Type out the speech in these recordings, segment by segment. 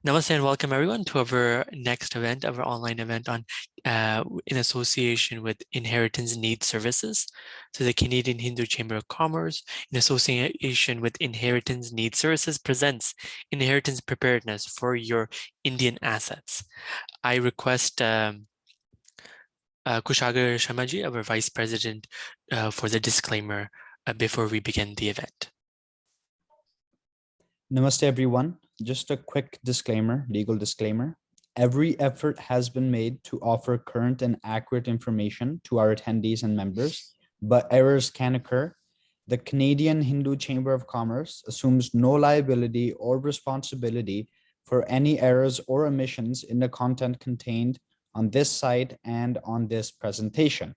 Namaste and welcome everyone to our next event, our online event on in association with Inheritance Needs Services. So the Canadian Hindu Chamber of Commerce, in association with Inheritance Needs Services, presents Inheritance Preparedness for your Indian assets. I request Kushagar Sharmaji, our Vice President, for the disclaimer before we begin the event. Namaste, everyone. Just a quick disclaimer, legal disclaimer. Every effort has been made to offer current and accurate information to our attendees and members, but errors can occur. The Canadian Hindu Chamber of Commerce assumes no liability or responsibility for any errors or omissions in the content contained on this site and on this presentation.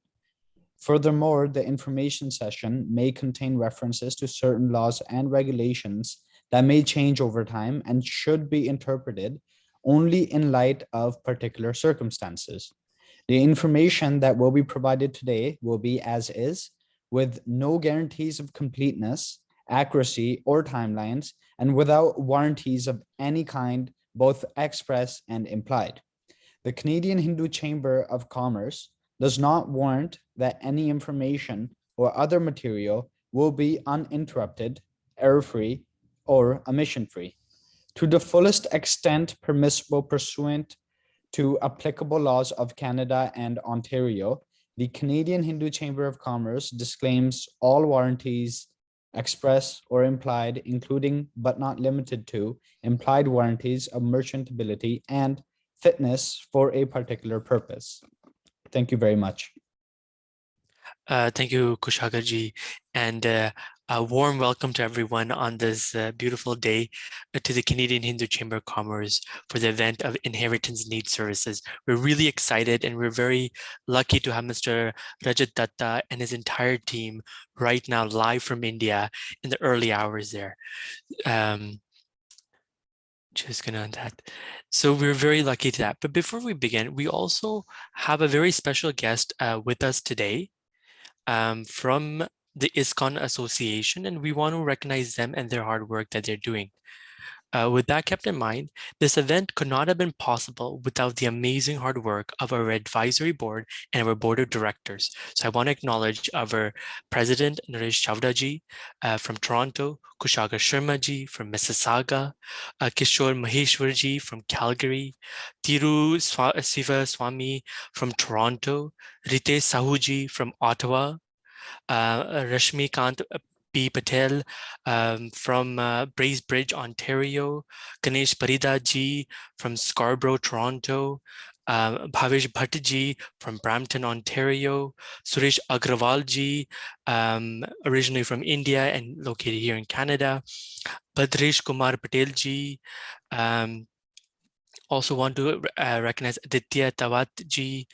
Furthermore, the information session may contain references to certain laws and regulations that may change over time and should be interpreted only in light of particular circumstances. The information that will be provided today will be as is, with no guarantees of completeness, accuracy, or timelines, and without warranties of any kind, both express and implied. The Canadian Hindu Chamber of Commerce does not warrant that any information or other material will be uninterrupted, error-free, or omission-free, to the fullest extent permissible pursuant to applicable laws of Canada and Ontario. The Canadian Hindu Chamber of Commerce disclaims all warranties, express or implied, including but not limited to implied warranties of merchantability and fitness for a particular purpose. Thank you very much. Thank you, Kushagarji, and a warm welcome to everyone on this beautiful day to the Canadian Hindu Chamber of Commerce for the event of Inheritance Needs Services. We're really excited and we're very lucky to have Mr. Rajat Datta and his entire team right now live from India in the early hours there. Just gonna add that. So we're very lucky to that. But before we begin, we also have a very special guest with us today. From the ISKCON Association, and we want to recognize them and their hard work that they're doing. With that kept in mind, this event could not have been possible without the amazing hard work of our advisory board and our board of directors. So I want to acknowledge our president, Naresh Chavdaji from Toronto, Kushagar Sharmaji from Mississauga, Kishore Maheshwarji from Calgary, Thiru Siva Swami from Toronto, Ritesh Sahuji from Ottawa, Rashmi Kant P. Patel from Bracebridge, Ontario, Ganesh Paridaji from Scarborough, Toronto, Bhavesh Bhattji from Brampton, Ontario, Suresh Agrawalji, originally from India and located here in Canada, Bhadresh Kumar Patelji. Also want to recognize Aditya Tawatji,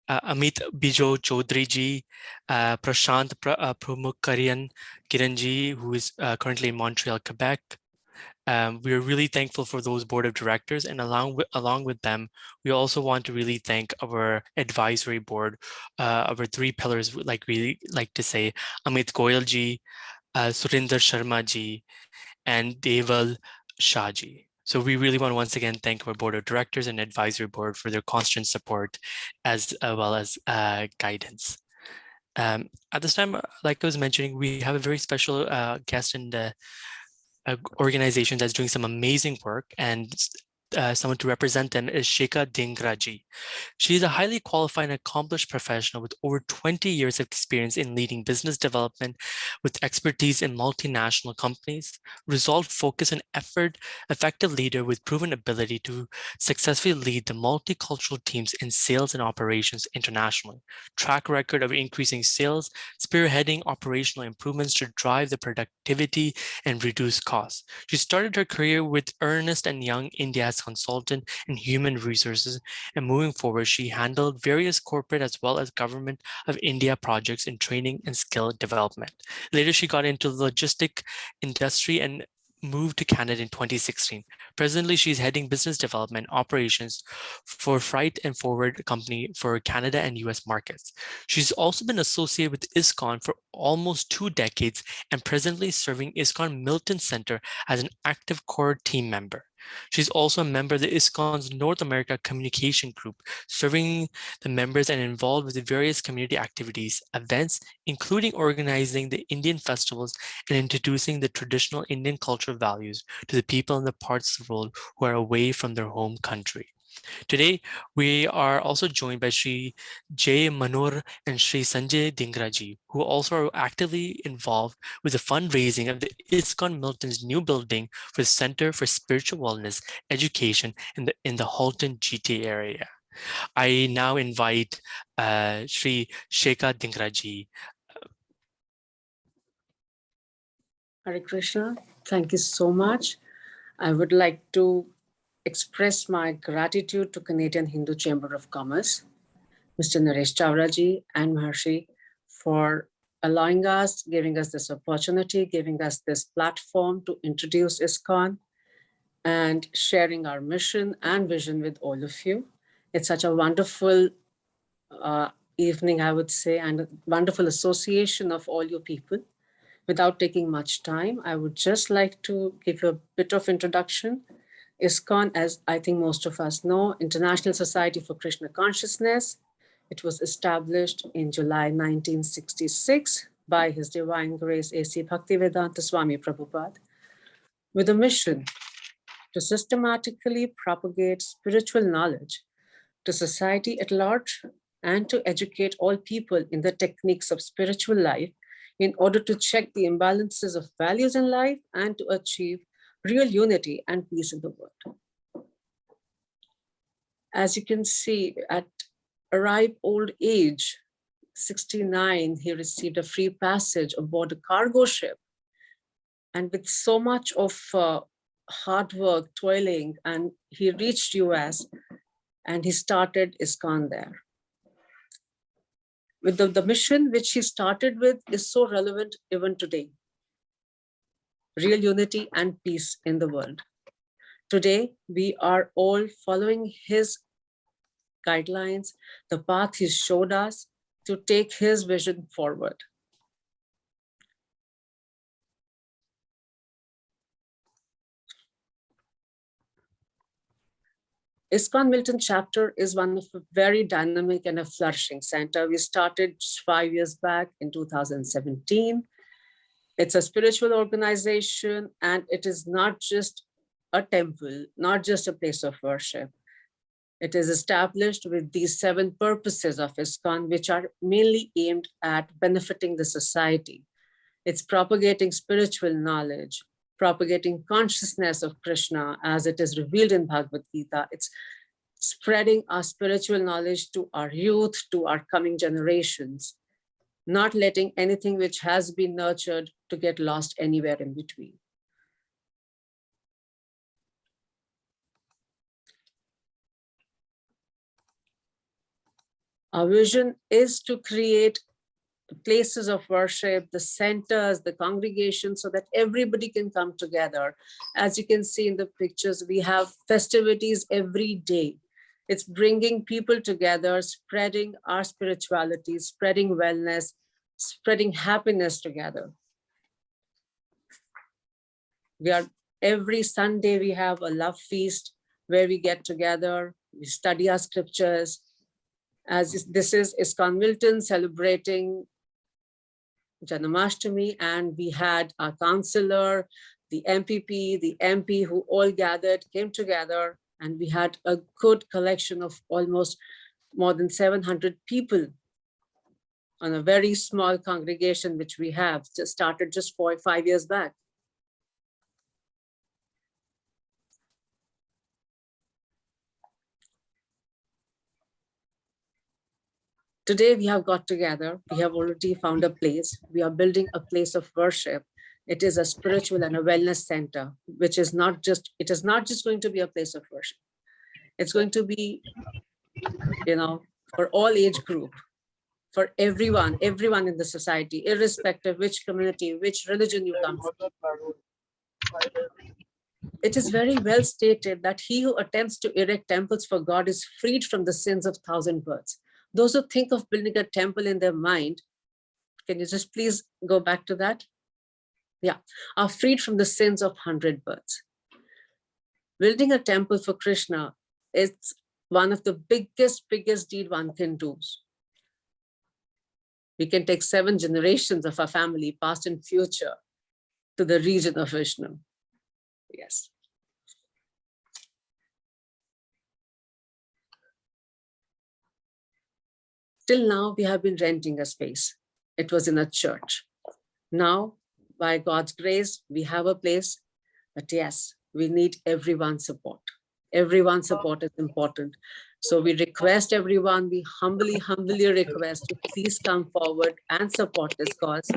Amit Bijo Chaudhary ji, Prashant Pramukh Kiranji, who is currently in Montreal, Quebec. We are really thankful for those board of directors, and along with them, we also want to really thank our advisory board, our three pillars, like we like to say, Amit Goyal ji, Surinder Sharma ji, and Deval Shah ji. So we really want to once again thank our board of directors and advisory board for their constant support as well as guidance. At this time, like I was mentioning, we have a very special guest in the organization that's doing some amazing work, and someone to represent them is Sheikha Dhingraji. She is a highly qualified and accomplished professional with over 20 years of experience in leading business development with expertise in multinational companies, resolved focus and effort, effective leader with proven ability to successfully lead the multicultural teams in sales and operations internationally, track record of increasing sales, spearheading operational improvements to drive the productivity and reduce costs. She started her career with Ernst & Young India as consultant in human resources, and moving forward, she handled various corporate as well as government of India projects in training and skill development. Later, she got into the logistic industry and moved to Canada in 2016. Presently, she's heading business development operations for Freight and Forward company for Canada and US markets. She's also been associated with ISKCON for almost 2 decades and presently serving ISKCON Milton Center as an active core team member. She's also a member of the ISKCON's North America Communication Group, serving the members and involved with the various community activities, events, including organizing the Indian festivals and introducing the traditional Indian cultural values to the people in the parts of the world who are away from their home country. Today, we are also joined by Sri J. Manor and Sri Sanjay Dhingraji, who also are actively involved with the fundraising of the ISKCON Milton's new building for the Center for Spiritual Wellness Education in the Halton GTA area. I now invite Sri Sheikha Dhingraji. Hare Krishna, thank you so much. I would like to express my gratitude to Canadian Hindu Chamber of Commerce, Mr. Naresh Chawraji and Maharshi for allowing us, giving us this opportunity, giving us this platform to introduce ISKCON and sharing our mission and vision with all of you. It's such a wonderful evening, I would say, and a wonderful association of all you people. Without taking much time, I would just like to give you a bit of introduction. ISKCON, as I think most of us know, International Society for Krishna Consciousness. It was established in July 1966 by His Divine Grace A.C. Bhaktivedanta Swami Prabhupada with a mission to systematically propagate spiritual knowledge to society at large and to educate all people in the techniques of spiritual life in order to check the imbalances of values in life and to achieve real unity and peace in the world. As you can see, at a ripe old age, 69, he received a free passage aboard a cargo ship. And with so much of hard work, toiling, and he reached US and he started ISKCON there. With the mission which he started with is so relevant even today. Real unity and peace in the world. Today, we are all following his guidelines, the path he showed us to take his vision forward. ISKCON Milton chapter is one of a very dynamic and a flourishing center. We started 5 years back in 2017. It's a spiritual organization, and it is not just a temple, not just a place of worship. It is established with these 7 purposes of ISKCON, which are mainly aimed at benefiting the society. It's propagating spiritual knowledge, propagating consciousness of Krishna as it is revealed in Bhagavad Gita. It's spreading our spiritual knowledge to our youth, to our coming generations, not letting anything which has been nurtured to get lost anywhere in between. Our vision is to create places of worship, the centers, the congregations, so that everybody can come together. As you can see in the pictures, we have festivities every day. It's bringing people together, spreading our spirituality, spreading wellness, spreading happiness together. Every Sunday, we have a love feast where we get together, we study our scriptures. As this is ISKCON Milton celebrating Janmashtami, and we had our counselor, the MPP, the MP who all gathered, came together, and we had a good collection of almost more than 700 people on a very small congregation, which we have just started just 4 or 5 years back. Today we have got together, we have already found a place, we are building a place of worship. It is a spiritual and a wellness center, which is not just, it is not just going to be a place of worship. It's going to be, for all age group, for everyone in the society, irrespective which community, which religion you come from. It is very well stated that he who attempts to erect temples for God is freed from the sins of 1,000 births. Those who think of building a temple in their mind, can you just please go back to that? Yeah, are freed from the sins of 100 births. Building a temple for Krishna is one of the biggest deed one can do. We can take 7 generations of our family, past and future, to the region of Vishnu. Yes. Till now, we have been renting a space. It was in a church. Now, by God's grace, we have a place, but yes, we need everyone's support. Everyone's support is important. So we request everyone, we humbly request to please come forward and support this cause.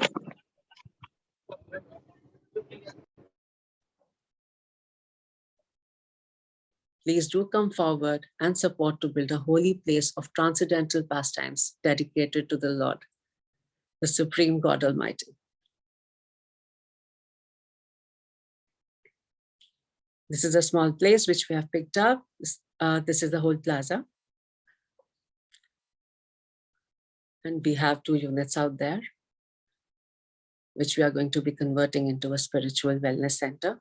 Please do come forward and support to build a holy place of transcendental pastimes dedicated to the Lord, the Supreme God Almighty. This is a small place which we have picked up. This is the whole plaza. And we have 2 units out there, which we are going to be converting into a spiritual wellness center.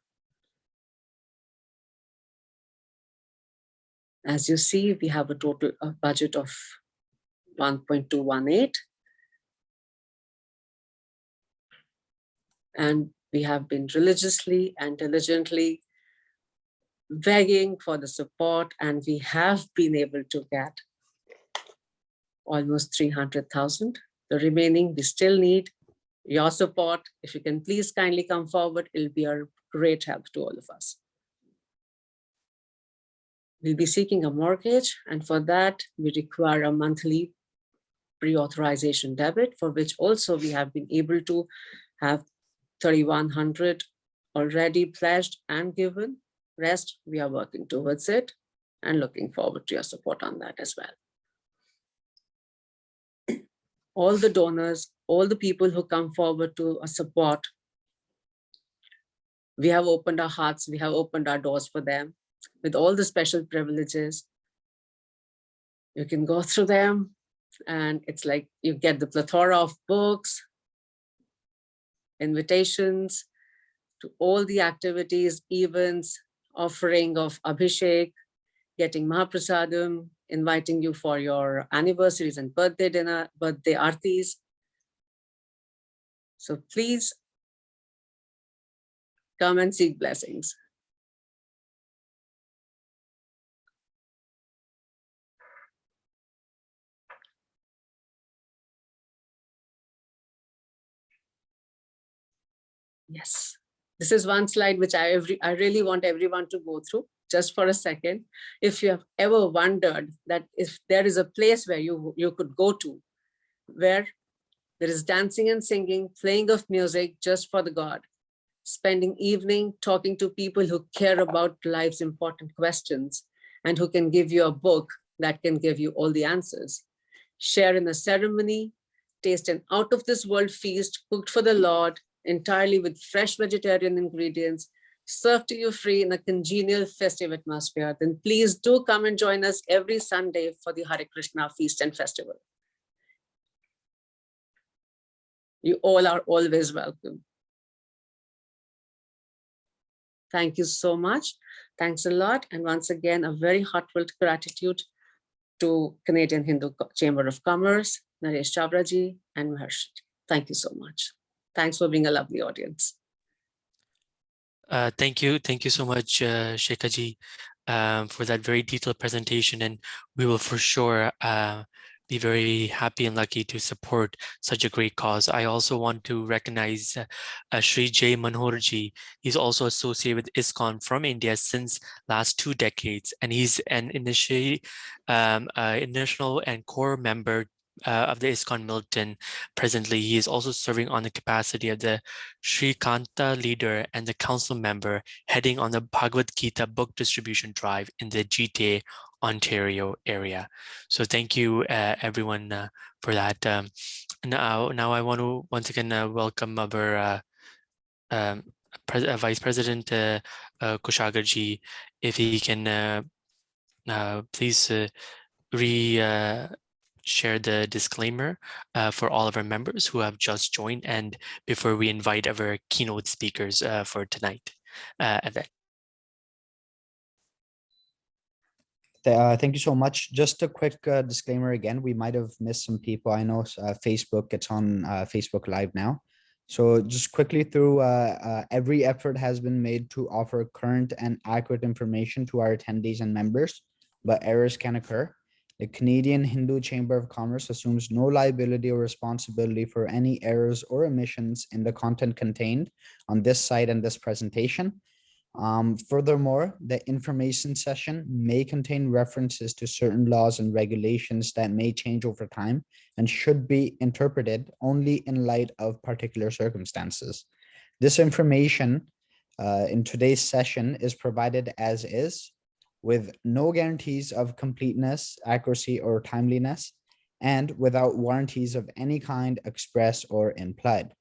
As you see, we have a total budget of 1.218. And we have been religiously and diligently begging for the support, and we have been able to get almost 300,000. The remaining, we still need your support. If you can please kindly come forward, it'll be a great help to all of us. We'll be seeking a mortgage, and for that, we require a monthly pre-authorization debit, for which also we have been able to have 3,100 already pledged and given. Rest, we are working towards it and looking forward to your support on that as well. All the donors, all the people who come forward to support, we have opened our hearts, we have opened our doors for them with all the special privileges. You can go through them, and it's like you get the plethora of books, invitations to all the activities, events, offering of Abhishek, getting Mahaprasadam, inviting you for your anniversaries and birthday dinner, birthday aartis. So please come and seek blessings. Yes, this is one slide which I really want everyone to go through just for a second. If you have ever wondered that if there is a place where you could go to, where there is dancing and singing, playing of music just for the God, spending evening talking to people who care about life's important questions and who can give you a book that can give you all the answers. Share in a ceremony, taste an out of this world feast cooked for the Lord, entirely with fresh vegetarian ingredients, served to you free in a congenial festive atmosphere, then please do come and join us every Sunday for the Hare Krishna feast and festival. You all are always welcome. Thank you so much. Thanks a lot. And once again, a very heartfelt gratitude to Canadian Hindu Chamber of Commerce, Naresh Chawlaji and Maharshi. Thank you so much. Thanks for being a lovely audience. Thank you so much, Sheikha ji, for that very detailed presentation, and we will for sure be very happy and lucky to support such a great cause. I also want to recognize Shri Jay Manoharji. He's also associated with ISKCON from India since last 2 decades, and he's an initial and core member of the ISKCON Milton. Presently, he is also serving on the capacity of the Sri Kanta leader and the council member heading on the Bhagavad Gita book distribution drive in the GTA, Ontario area. So thank you everyone for that. Now I want to once again welcome our Vice President Kushagarji, if he can please share the disclaimer for all of our members who have just joined, and before we invite our keynote speakers for tonight event. Thank you so much. Just a quick disclaimer again, we might have missed some people. I know Facebook, it's on Facebook Live now. So just quickly through, every effort has been made to offer current and accurate information to our attendees and members, but errors can occur. The Canadian Hindu Chamber of Commerce assumes no liability or responsibility for any errors or omissions in the content contained on this site and this presentation. Furthermore, the information session may contain references to certain laws and regulations that may change over time and should be interpreted only in light of particular circumstances. This information in today's session is provided as is, with no guarantees of completeness, accuracy, or timeliness, and without warranties of any kind express or implied.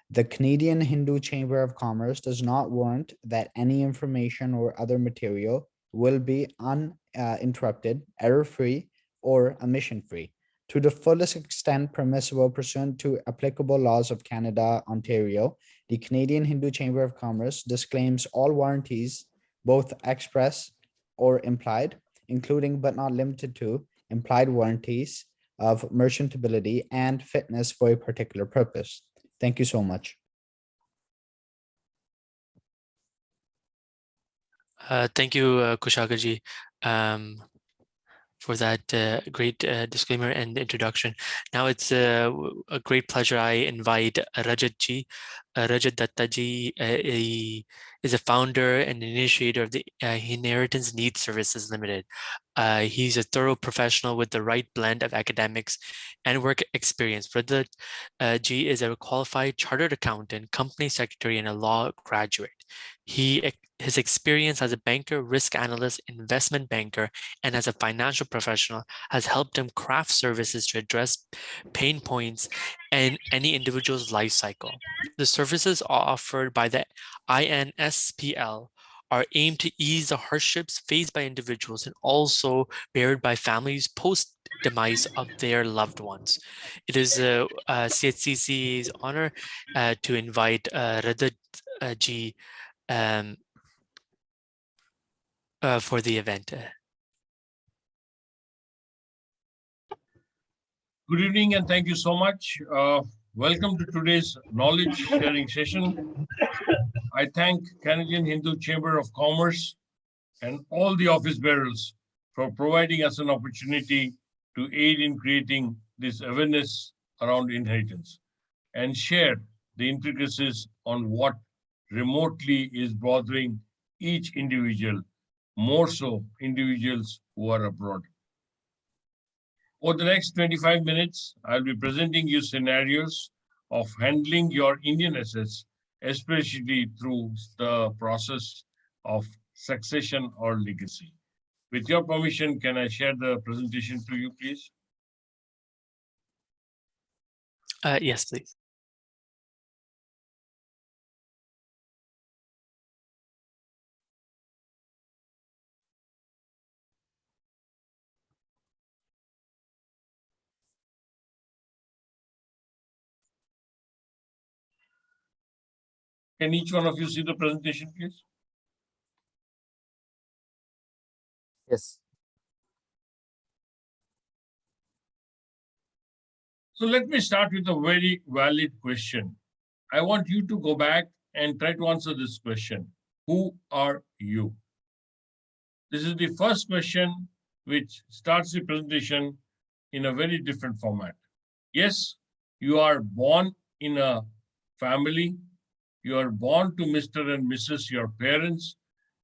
The Canadian Hindu Chamber of Commerce does not warrant that any information or other material will be uninterrupted, error-free, or omission-free to the fullest extent permissible pursuant to applicable laws of Canada, Ontario. The Canadian Hindu Chamber of Commerce disclaims all warranties, both express or implied, including but not limited to implied warranties of merchantability and fitness for a particular purpose. Thank you so much. Thank you, Kushagarji, for that great disclaimer and introduction. Now it's a great pleasure. I invite Rajatji. Rajat Dattaji is a founder and initiator of the Inheritance Needs Services Limited. He's a thorough professional with the right blend of academics and work experience. Rajat Ji is a qualified chartered accountant, company secretary, and a law graduate. His experience as a banker, risk analyst, investment banker, and as a financial professional has helped him craft services to address pain points in any individual's life cycle. The services offered by the INSPL are aimed to ease the hardships faced by individuals and also bared by families post-demise of their loved ones. It is CHCC's honor to invite Rajat Ji for the event. Good evening and thank you so much. Welcome to today's knowledge sharing session. I thank Canadian Hindu Chamber of Commerce and all the office bearers for providing us an opportunity to aid in creating this awareness around inheritance and share the intricacies on what remotely is bothering each individual, more so individuals who are abroad. Over the next 25 minutes, I'll be presenting you scenarios of handling your Indian assets, especially through the process of succession or legacy. With your permission, can I share the presentation to you, please? Yes, please. Can each one of you see the presentation, please? Yes. So let me start with a very valid question. I want you to go back and try to answer this question. Who are you? This is the first question which starts the presentation in a very different format. Yes, you are born in a family. You are born to Mr. and Mrs. your parents,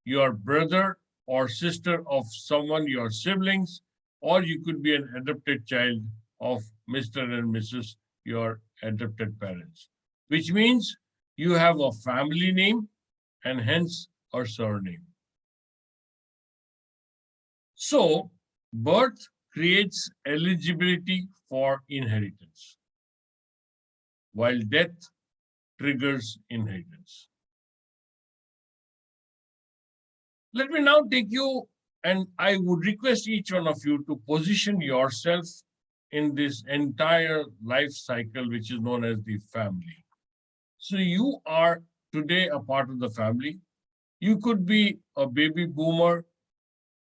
your brother or sister of someone, your siblings, or you could be an adopted child of Mr. and Mrs. your adopted parents, which means you have a family name and hence a surname. So, birth creates eligibility for inheritance, while death triggers inheritance. Let me now take you, and I would request each one of you to position yourself in this entire life cycle, which is known as the family. So you are today a part of the family. You could be a baby boomer,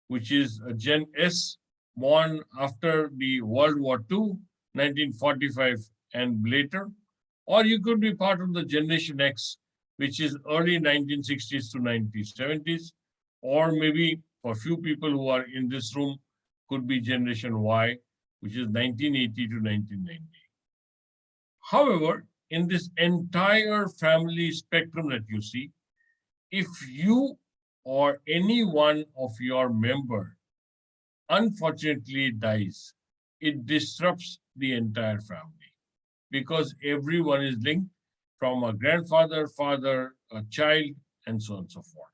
which is a Gen S, born after the World War II, 1945 and later, or you could be part of the Generation X, which is early 1960s to 1970s, or maybe for few people who are in this room, could be Generation Y, which is 1980 to 1990. However, in this entire family spectrum that you see, if you or any one of your member unfortunately dies, it disrupts the entire family because everyone is linked from a grandfather, father, a child, and so on and so forth.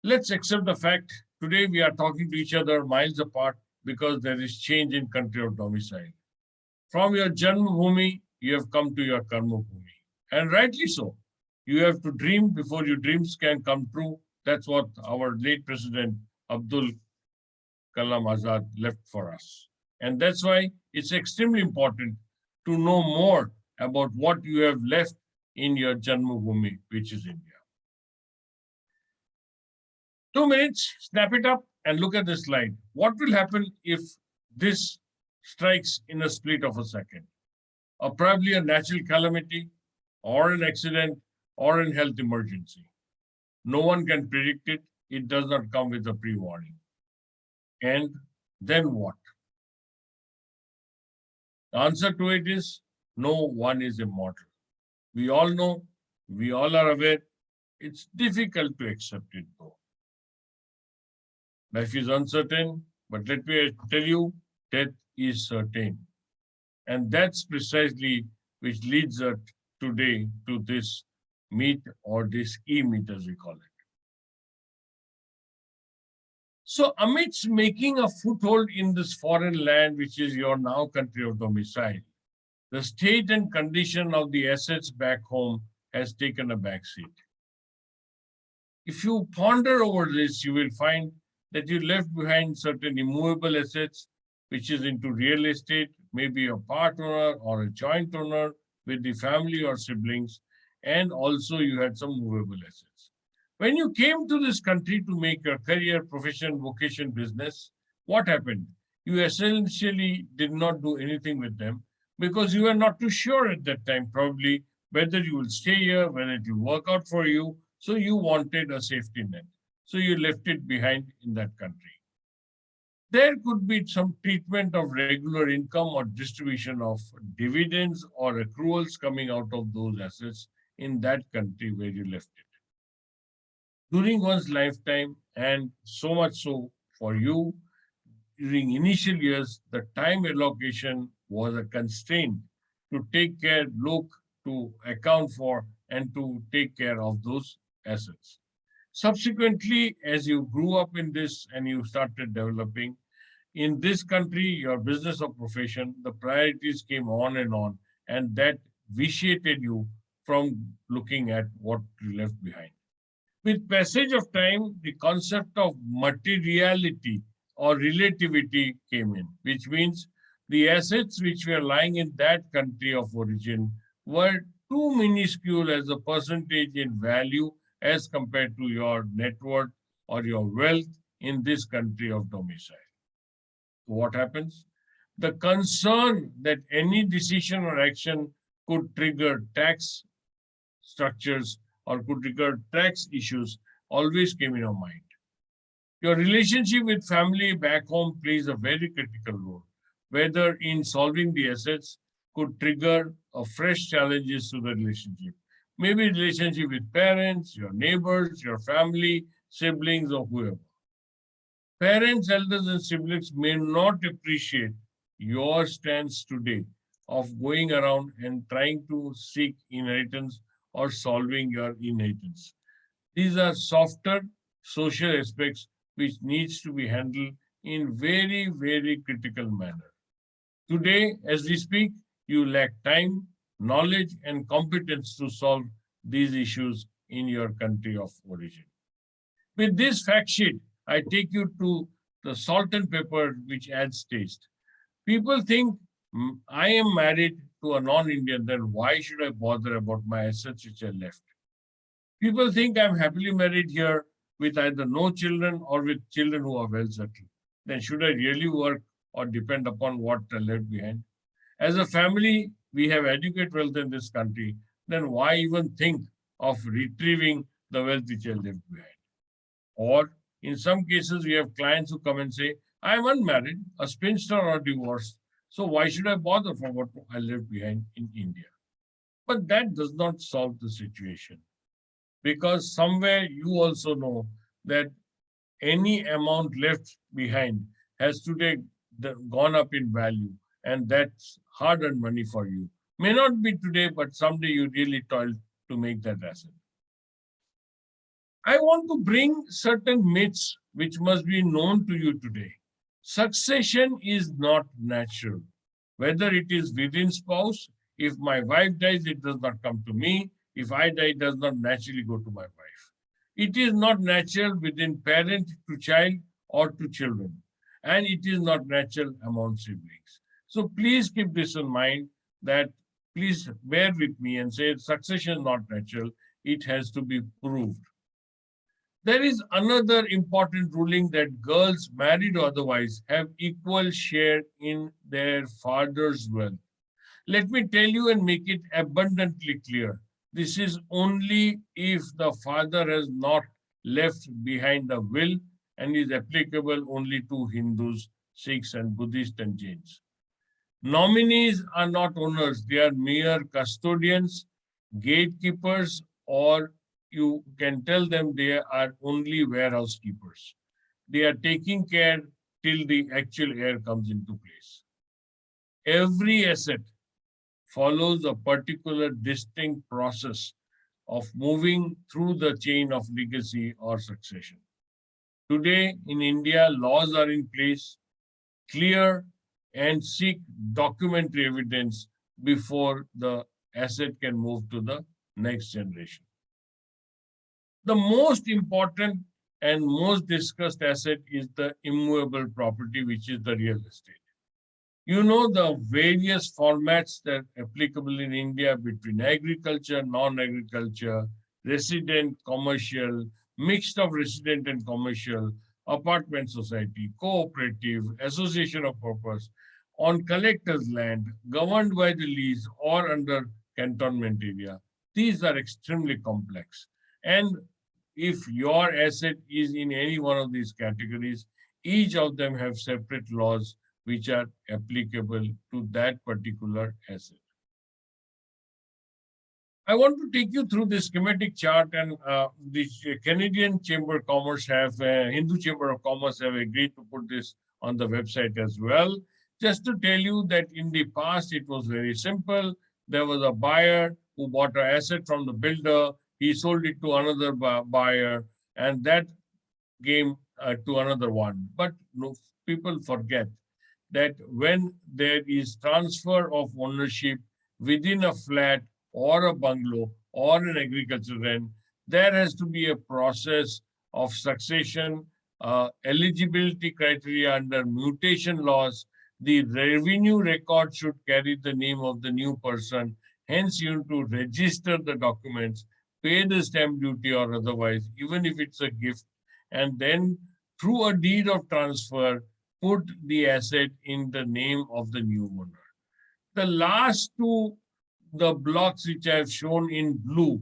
Let's accept the fact today we are talking to each other miles apart because there is change in country of domicile. From your Janmabhoomi, you have come to your Karmabhoomi, and rightly so. You have to dream before your dreams can come true. That's what our late President Abdul Kalam Azad left for us. And that's why it's extremely important to know more about what you have left in your Janmabhoomi, which is India. 2 minutes, snap it up and look at the slide. What will happen if this strikes in a split of a second? Probably a natural calamity or an accident or an health emergency. No one can predict it. It does not come with a pre-warning. And then what? The answer to it is no one is immortal. We all know, we all are aware. It's difficult to accept it though. Life is uncertain, but let me tell you, death is certain. And that's precisely which leads us today to this meet or this e-meet as we call it. So amidst making a foothold in this foreign land, which is your now country of domicile, the state and condition of the assets back home has taken a backseat. If you ponder over this, you will find that you left behind certain immovable assets, which is into real estate, maybe a part owner or a joint owner with the family or siblings, and also you had some movable assets. When you came to this country to make your career, profession, vocation, business, what happened? You essentially did not do anything with them because you were not too sure at that time, probably, whether you will stay here, whether it will work out for you. So you wanted a safety net. So you left it behind in that country. There could be some treatment of regular income or distribution of dividends or accruals coming out of those assets in that country where you left it. During one's lifetime, and so much so for you, during initial years, the time allocation was a constraint to take care, look, to account for, and to take care of those assets. Subsequently, as you grew up in this and you started developing, in this country, your business or profession, the priorities came on, and that vitiated you from looking at what you left behind. With passage of time, the concept of materiality or relativity came in, which means the assets which were lying in that country of origin were too minuscule as a percentage in value as compared to your net worth or your wealth in this country of domicile. What happens? The concern that any decision or action could trigger tax structures or could trigger tax issues always came in your mind. Your relationship with family back home plays a very critical role, whether in solving the assets could trigger a fresh challenges to the relationship. Maybe relationship with parents, your neighbors, your family, siblings, or whoever. Parents, elders, and siblings may not appreciate your stance today of going around and trying to seek inheritance or solving your inheritance. These are softer social aspects which needs to be handled in very, very critical manner. Today, as we speak, you lack time, knowledge, and competence to solve these issues in your country of origin. With this fact sheet, I take you to the salt and pepper which adds taste. People think I am married to a non-Indian, then why should I bother about my assets which I left? People think I'm happily married here with either no children or with children who are well settled. Then should I really work or depend upon what I left behind? As a family, we have adequate wealth in this country. Then why even think of retrieving the wealth which I left behind? Or in some cases, we have clients who come and say, I am unmarried, a spinster or divorced. So why should I bother for what I left behind in India? But that does not solve the situation. Because somewhere you also know that any amount left behind has today gone up in value, and that's hard-earned money for you. May not be today, but someday you really toiled to make that asset. I want to bring certain myths which must be known to you today. Succession is not natural. Whether it is within spouse, if my wife dies, it does not come to me. If I die, it does not naturally go to my wife. It is not natural within parent to child or to children. And it is not natural among siblings. So please keep this in mind that please bear with me and say succession is not natural. It has to be proved. There is another important ruling that girls married or otherwise have equal share in their father's wealth. Let me tell you and make it abundantly clear. This is only if the father has not left behind a will and is applicable only to Hindus, Sikhs, and Buddhists and Jains. Nominees are not owners, they are mere custodians, gatekeepers, or you can tell them they are only warehouse keepers. They are taking care till the actual heir comes into place. Every asset follows a particular distinct process of moving through the chain of legacy or succession. Today in India, laws are in place, clear and seek documentary evidence before the asset can move to the next generation. The most important and most discussed asset is the immovable property, which is the real estate. You know the various formats that are applicable in India between agriculture, non-agriculture, resident, commercial, mixed of resident and commercial, apartment society, cooperative, association of purpose, on collector's land, governed by the lease or under cantonment area. These are extremely complex. And if your asset is in any one of these categories, each of them have separate laws which are applicable to that particular asset. I want to take you through this schematic chart, and the Canadian Chamber of Commerce Hindu Chamber of Commerce have agreed to put this on the website as well. Just to tell you that in the past, it was very simple. There was a buyer who bought an asset from the builder. He sold it to another buyer, and that came to another one. But no, people forget that when there is transfer of ownership within a flat or a bungalow or an agricultural land, there has to be a process of succession, eligibility criteria under mutation laws. The revenue record should carry the name of the new person. Hence, you have to register the documents, pay the stamp duty or otherwise, even if it's a gift, and then through a deed of transfer, put the asset in the name of the new owner. The last two, the blocks which I have shown in blue,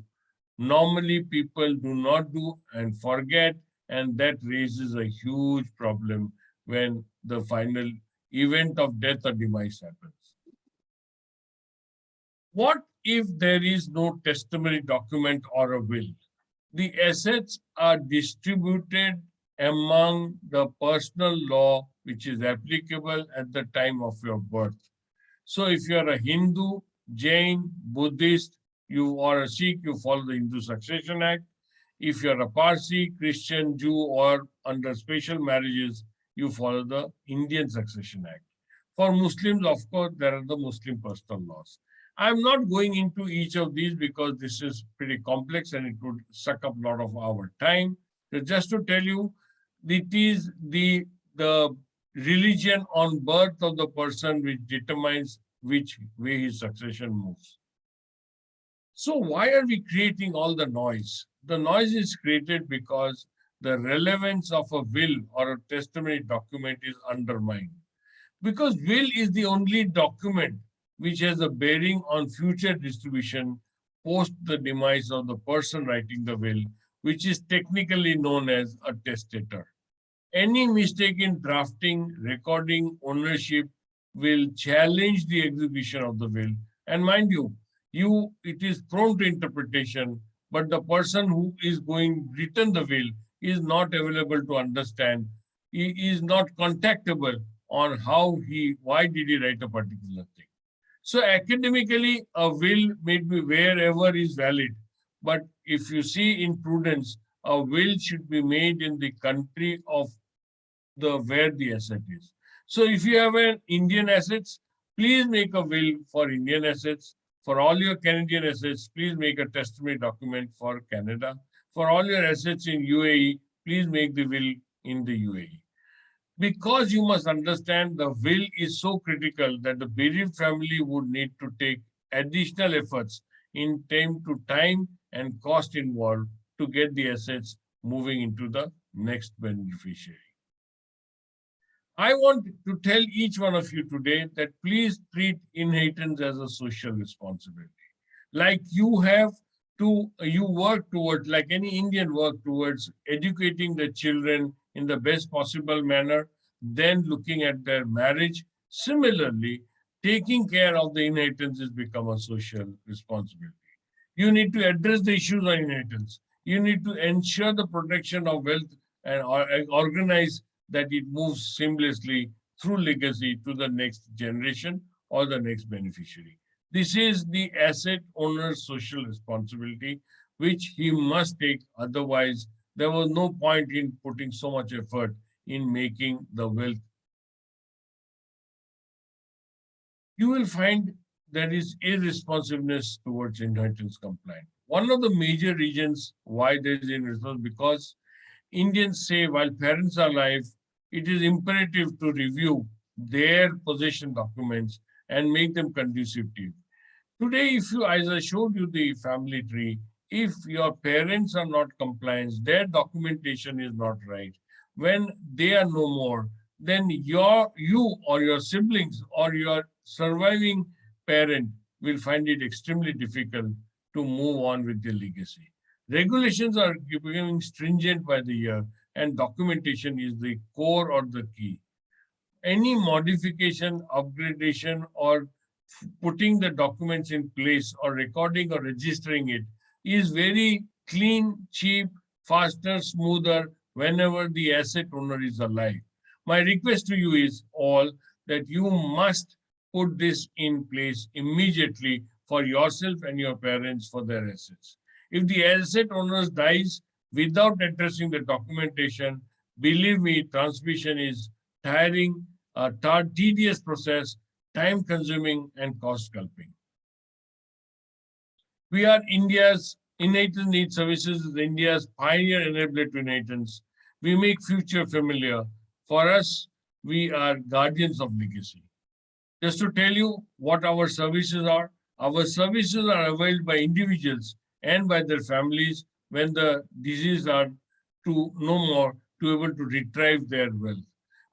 normally people do not do and forget, and that raises a huge problem when the final event of death or demise happens. What if there is no testimony document or a will? The assets are distributed among the personal law which is applicable at the time of your birth. So if you are a Hindu, Jain, Buddhist, you are a Sikh, you follow the Hindu Succession Act. If you are a Parsi, Christian, Jew, or under special marriages, you follow the Indian Succession Act. For Muslims, of course, there are the Muslim personal laws. I'm not going into each of these because this is pretty complex and it would suck up a lot of our time. So just to tell you, it is the religion on birth of the person which determines which way his succession moves. So why are we creating all the noise? The noise is created because the relevance of a will or a testimony document is undermined. Because will is the only document which has a bearing on future distribution post the demise of the person writing the will, which is technically known as a testator. Any mistake in drafting, recording, ownership will challenge the execution of the will. And mind you, it is prone to interpretation, but the person who is going written the will is not available to understand. He is not contactable on why did he write a particular thing. So academically, a will may be wherever is valid, but if you see in prudence, a will should be made in the country of where the asset is. So if you have an Indian assets, please make a will for Indian assets. For all your Canadian assets, please make a testimony document for Canada. For all your assets in UAE, please make the will in the UAE. Because you must understand the will is so critical that the bereaved family would need to take additional efforts in time and cost involved to get the assets moving into the next beneficiary. I want to tell each one of you today that please treat inheritance as a social responsibility. Like you work towards, like any Indian work towards educating the children in the best possible manner, then looking at their marriage. Similarly, taking care of the inheritance has become a social responsibility. You need to address the issues of inheritance. You need to ensure the protection of wealth and organize that it moves seamlessly through legacy to the next generation or the next beneficiary. This is the asset owner's social responsibility, which he must take. Otherwise, there was no point in putting so much effort in making the wealth. You will find there is irresponsiveness towards inheritance compliance. One of the major reasons why there is irresponsibility because Indians say while parents are alive, it is imperative to review their possession documents and make them conducive to it. Today, as I showed you the family tree, if your parents are not compliant, their documentation is not right, when they are no more, then you or your siblings or your surviving parent will find it extremely difficult to move on with the legacy. Regulations are becoming stringent by the year, and documentation is the core or the key. Any modification, upgradation, or putting the documents in place or recording or registering it is very clean, cheap, faster, smoother whenever the asset owner is alive. My request to you is all that you must put this in place immediately for yourself and your parents for their assets. If the asset owner dies without addressing the documentation, believe me, transmission is tiring, a tedious process, time consuming and cost sculpting. We are India's Inheritance Needs Services is India's pioneer enabler to inheritance. We make future familiar. For us, we are guardians of legacy. Just to tell you what our services are availed by individuals and by their families when the diseases are to no more to able to retrieve their wealth.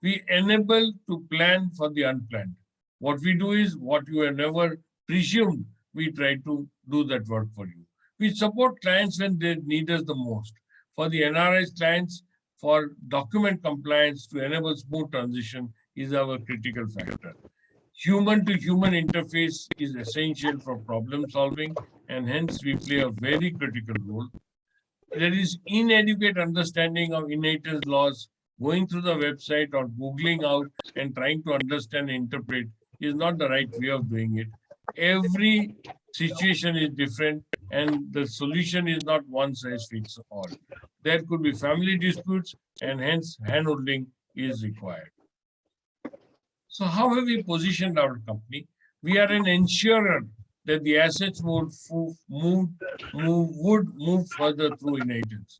We enable to plan for the unplanned. What we do is what you have never presumed, we try to do that work for you. We support clients when they need us the most. For the NRI's clients, for document compliance to enable smooth transition is our critical factor. Human to human interface is essential for problem solving, and hence we play a very critical role. There is inadequate understanding of inheritance laws. Going through the website or Googling out and trying to understand and interpret is not the right way of doing it. Every situation is different and the solution is not one size fits all. There could be family disputes and hence handholding is required. So how have we positioned our company? We are an insurer that the assets would move further through inheritance.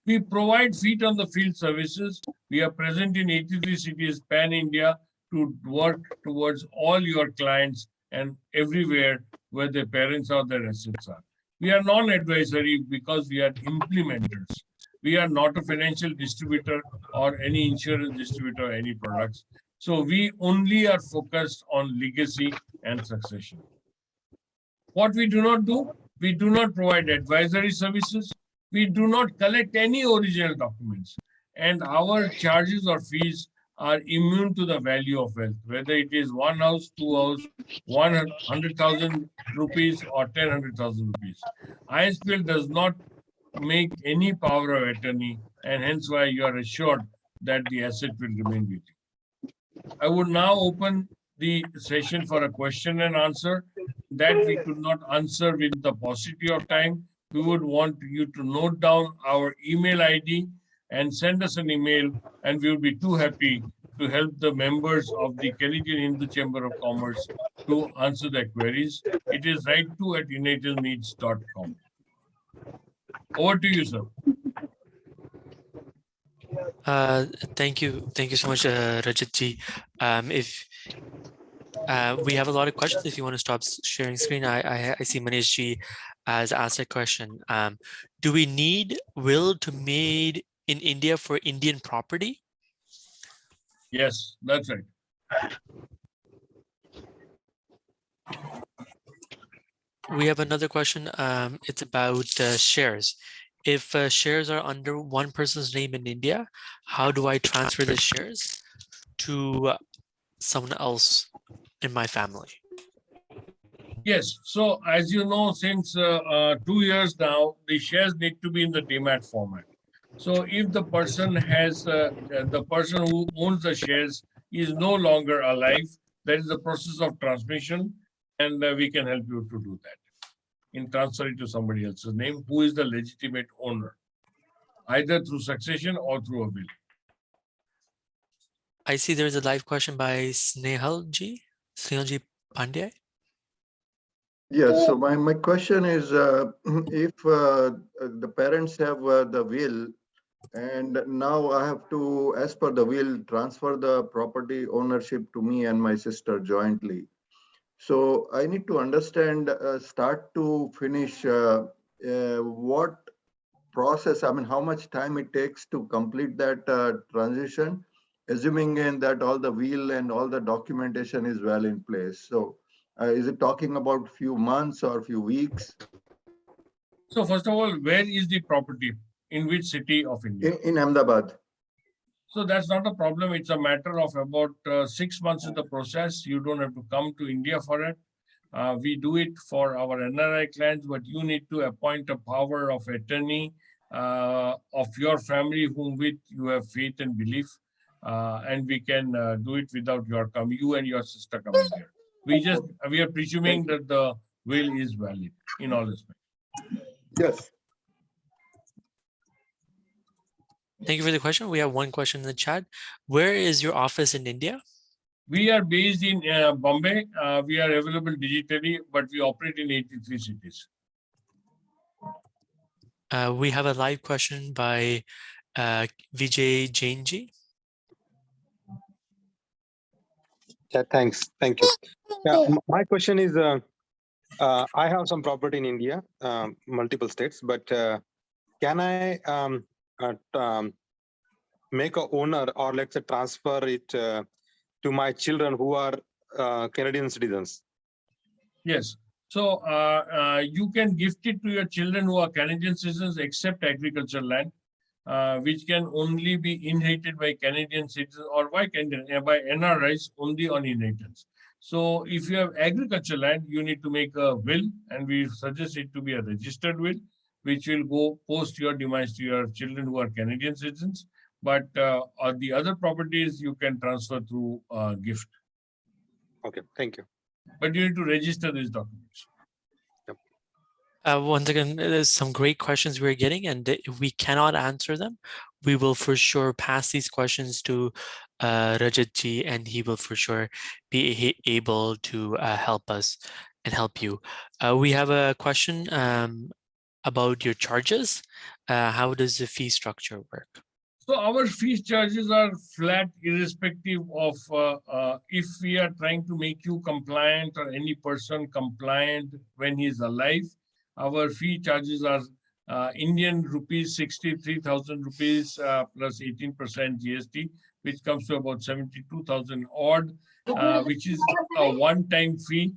We provide feet on the field services. We are present in 83 cities pan-India to work towards all your clients and everywhere where their parents or their assets are. We are non-advisory because we are implementers. We are not a financial distributor or any insurance distributor or any products. So we only are focused on legacy and succession. What we do not do, we do not provide advisory services. We do not collect any original documents. And our charges or fees are immune to the value of wealth, whether it is one house, two house, 100,000 rupees or 10,000 rupees. ISPL does not make any power of attorney, and hence why you are assured that the asset will remain with you. I would now open the session for a question and answer that we could not answer with the paucity of time. We would want you to note down our email ID and send us an email, and we would be too happy to help the members of the Canadian Hindu Chamber of Commerce to answer their queries. It is write2@innatalneeds.com. Over to you, sir. Thank you so much, Rajatji. If we have a lot of questions, if you want to stop sharing screen, I see Manishji has asked a question. Do we need will to made in India for Indian property? Yes, that's right. We have another question. It's about shares. If shares are under one person's name in India, how do I transfer the shares to someone else in my family? Yes. So as you know, since 2 years now, the shares need to be in the demat format. So if the person who owns the shares is no longer alive, there is a process of transmission, and we can help you to do that in transfer it to somebody else's name who is the legitimate owner, either through succession or through a will. I see there's a live question by Snehalji Pandey. Yes, so my question is, if the parents have the will, and now I have to, as per the will, transfer the property ownership to me and my sister jointly. So I need to understand, start to finish, what process, I mean, how much time it takes to complete that transition, assuming in that all the will and all the documentation is well in place. So is it talking about few months or few weeks? So first of all, where is the property? In which city of India? In Ahmedabad. So that's not a problem. It's a matter of about 6 months in the process. You don't have to come to India for it. We do it for our NRI clients, but you need to appoint a power of attorney of your family whom with you have faith and belief. And we can do it without your coming, you and your sister coming here. We are presuming that the will is valid in all respects. Yes. Thank you for the question. We have one question in the chat. Where is your office in India? We are based in Bombay. We are available digitally, but we operate in 83 cities. We have a live question by Vijay Jainji. Yeah, thanks. Thank you. Yeah, my question is, I have some property in India, multiple states, but can I make a owner, or let's say transfer it to my children who are Canadian citizens? Yes. So you can gift it to your children who are Canadian citizens, except agricultural land, which can only be inherited by Canadian citizens or by NRIs only on inheritance. So if you have agricultural land, you need to make a will, and we suggest it to be a registered will, which will go post your demise to your children who are Canadian citizens. But on the other properties, you can transfer through gift. Okay, thank you. But you need to register these documents. Once again, there's some great questions we're getting, and if we cannot answer them, we will for sure pass these questions to Rajatji, and he will for sure be able to help us and help you. We have a question about your charges. How does the fee structure work? So our fee charges are flat, irrespective of if we are trying to make you compliant or any person compliant when he is alive. Our fee charges are Indian rupees 63,000 rupees plus 18% GST, which comes to about 72,000 odd, which is a one-time fee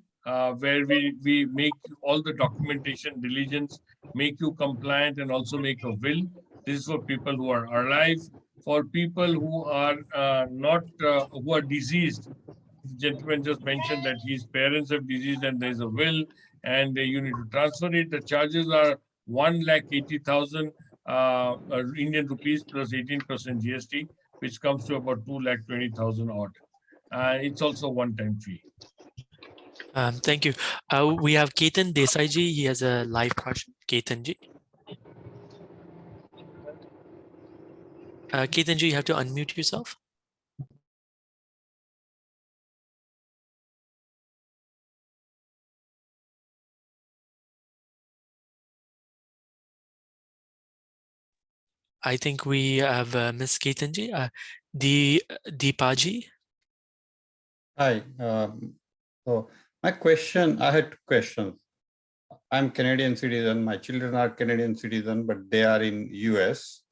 where we make all the documentation diligence, make you compliant, and also make a will. This is for people who are alive. For people who are who are diseased, the gentleman just mentioned that his parents have diseased and there is a will and you need to transfer it. The charges are 1,80,000 Indian rupees plus 18% GST, which comes to about 2,20,000 odd. It's also one-time fee. Thank you. We have Ketan Desai ji. He has a live question. Ketan ji. Ketan ji, you have to unmute yourself. I think we have Ms. Ketan ji. Deepaji. Hi. So my question, I had two questions. I'm Canadian citizen. My children are Canadian citizen, but they are in US.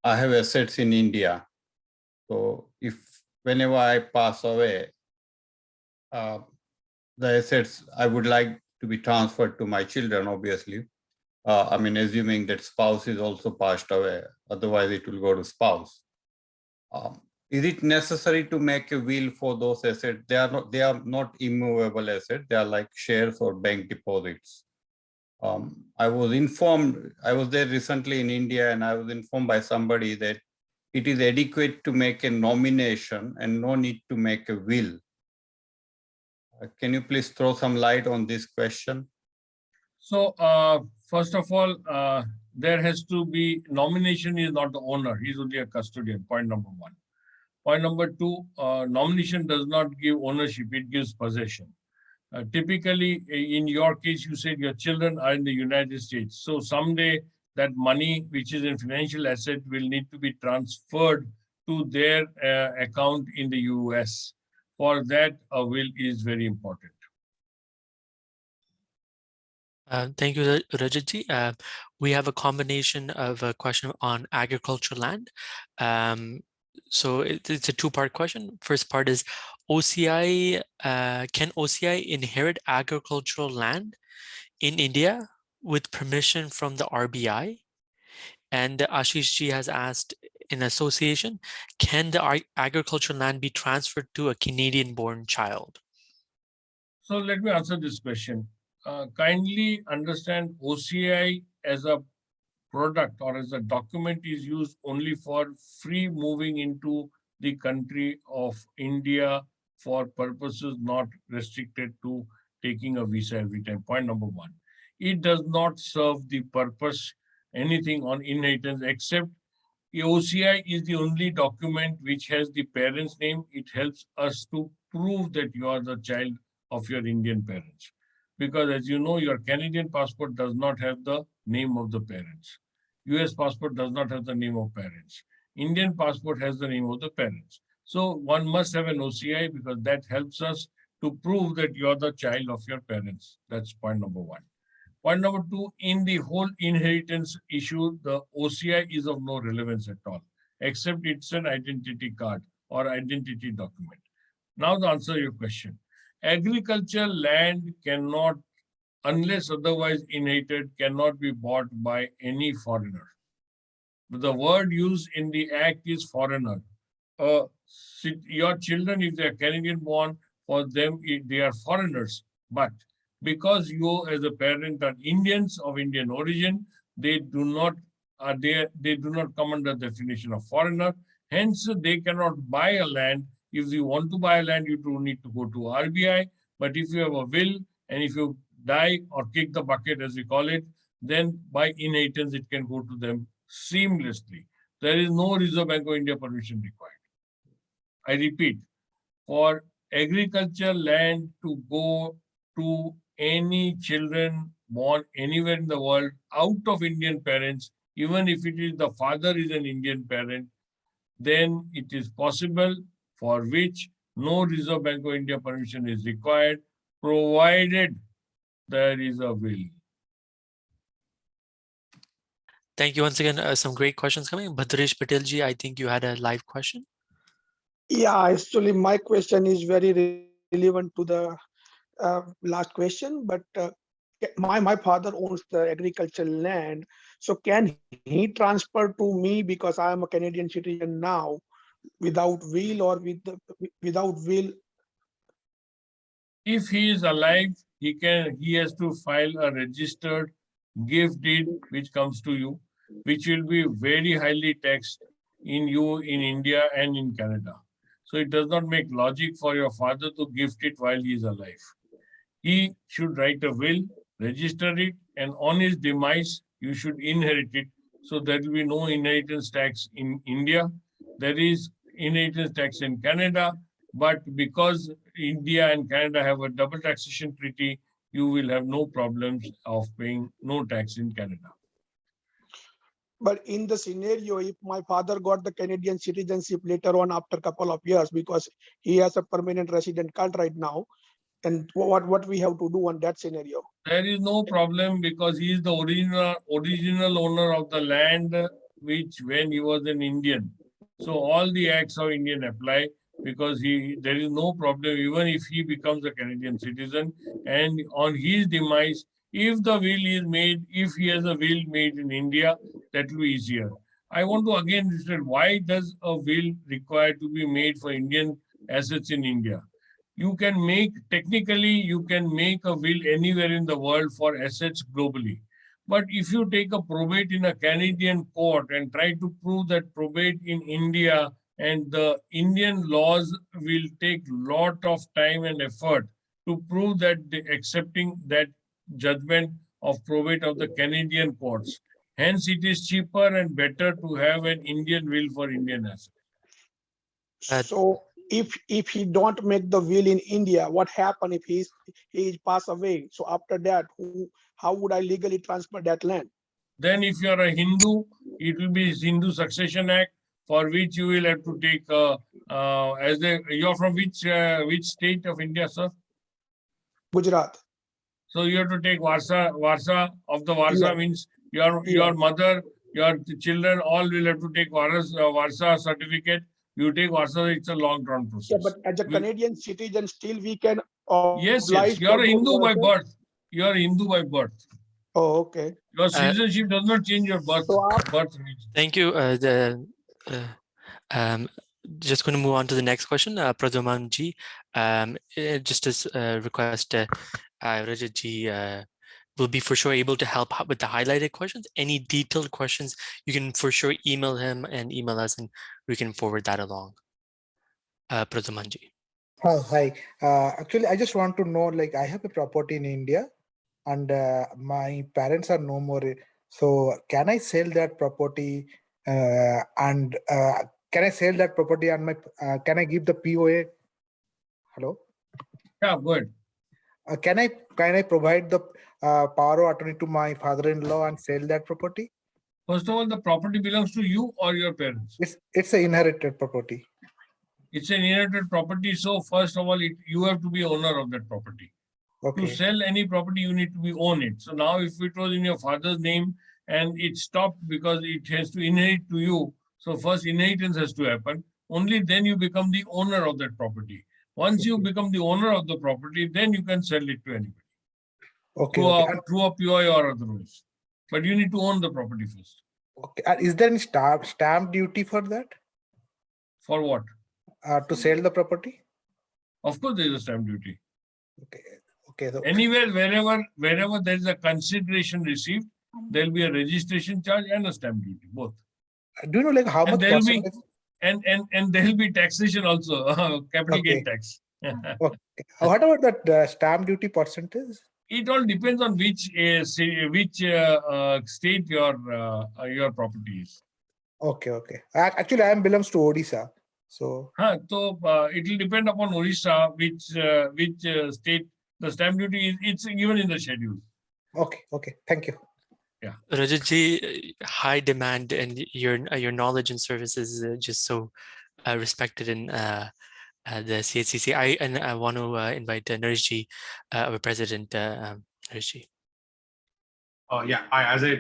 I have assets in India. So if whenever I pass away, the assets I would like to be transferred to my children, obviously. I mean, assuming that spouse is also passed away, otherwise it will go to spouse. Is it necessary to make a will for those assets? They are not immovable assets. They are like shares or bank deposits. I was there recently in India, and I was informed by somebody that it is adequate to make a nomination and no need to make a will. Can you please throw some light on this question? So first of all, there has to be nomination is not the owner. He's only a custodian, point number one. Point number two, nomination does not give ownership, it gives possession. Typically, in your case, you said your children are in the United States. So someday that money, which is a financial asset, will need to be transferred to their account in the US. For that, a will is very important. Thank you, Rajatji. We have a combination of a question on agricultural land. So it's a two-part question. First part is OCI, can OCI inherit agricultural land in India with permission from the RBI? And Ashish ji has asked, in association, can the agricultural land be transferred to a Canadian-born child? So let me answer this question. Kindly understand OCI as a product or as a document is used only for free moving into the country of India for purposes not restricted to taking a visa every time. Point number one. It does not serve the purpose, anything on inheritance, except OCI is the only document which has the parent's name. It helps us to prove that you are the child of your Indian parents. Because as you know, your Canadian passport does not have the name of the parents. US passport does not have the name of parents. Indian passport has the name of the parents. So one must have an OCI because that helps us to prove that you're the child of your parents. That's point number one. Point number two, in the whole inheritance issue, the OCI is of no relevance at all, except it's an identity card or identity document. Now to answer your question. Agricultural land cannot, unless otherwise inherited, cannot be bought by any foreigner. The word used in the act is foreigner. Your children, if they are Canadian born, for them they are foreigners. But because you as a parent are Indians of Indian origin, they do not come under the definition of foreigner. Hence, they cannot buy a land. If you want to buy a land, you do need to go to RBI. But if you have a will and if you die or kick the bucket, as we call it, then by inheritance, it can go to them seamlessly. There is no Reserve Bank of India permission required. I repeat, for agriculture land to go to any children born anywhere in the world out of Indian parents, even if it is the father is an Indian parent, then it is possible, for which no Reserve Bank of India permission is required, provided there is a will. Thank you once again. Some great questions coming. Bhadresh Patelji, I think you had a live question. Yeah, actually, my question is very relevant to the last question, but my father owns the agricultural land. So can he transfer to me because I am a Canadian citizen now without will or without will? If he is alive, he has to file a registered gift deed which comes to you, which will be very highly taxed in India and in Canada. So it does not make logic for your father to gift it while he is alive. He should write a will, register it, and on his demise, you should inherit it. So there will be no inheritance tax in India. There is inheritance tax in Canada, but because India and Canada have a double taxation treaty, you will have no problems of paying no tax in Canada. But in the scenario, if my father got the Canadian citizenship later on after a couple of years, because he has a permanent resident card right now, and what we have to do on that scenario? There is no problem because he is the original owner of the land, which when he was an Indian. So all the acts of Indian apply because there is no problem even if he becomes a Canadian citizen, and on his demise, if the will is made, if he has a will made in India, that will be easier. I want to again reiterate, why does a will require to be made for Indian assets in India? You can make a will anywhere in the world for assets globally. But if you take a probate in a Canadian court and try to prove that probate in India, and the Indian laws will take lot of time and effort to prove that accepting that judgment of probate of the Canadian courts. Hence, it is cheaper and better to have an Indian will for Indian assets. So if he don't make the will in India, what happen if he pass away? So after that, how would I legally transfer that land? Then if you are a Hindu, it will be Hindu Succession Act, for which you will have to take you're from which state of India, sir? Gujarat. So you have to take Varsa of the Varsa, yeah. Means your mother, your children, all will have to take Varsa certificate. You take Varsa, it's a long-term process. Yeah, but as a Canadian citizen, still we can. Yes, you're a Hindu by birth. You're a Hindu by birth. Oh, okay. Your citizenship does not change your birth. Thank you. Just going to move on to the next question. Pradhamanji, just as request, Rajatji will be for sure able to help with the highlighted questions. Any detailed questions, you can for sure email him and email us, and we can forward that along. Pradhamanji. Hi. Actually, I just want to know, like, I have a property in India, and my parents are no more. So, can I sell that property? And can I sell that property? And can I give the POA? Hello. Yeah, good. Can I provide the power of attorney to my father-in-law and sell that property? First of all, the property belongs to you or your parents. It's an inherited property. It's an inherited property. So first of all, you have to be owner of that property. Okay. To sell any property, you need to own it. So now if it was in your father's name and it stopped because it has to inherit to you, so first inheritance has to happen. Only then you become the owner of that property. Once you become the owner of the property, then you can sell it to anybody. Okay. Through a POI or otherwise. But you need to own the property first. Okay. Is there any stamp duty for that? For what? To sell the property? Of course, there is a stamp duty. Okay. Okay. Anywhere, wherever there is a consideration received, there will be a registration charge and a stamp duty, both. Do you know like how much percentage? And there will be taxation also, capital gain tax. Okay. What about that stamp duty percentage? It all depends on which state your property is. Okay. Actually, I belongs to Odisha. So it will depend upon Odisha, which state The stamp duty it's given in the schedule. Okay. Thank you. Rajatji, high demand, and your knowledge and services is just so respected in the CHCC. I want to invite Nareshji, our president, Nareshji. Yeah, as a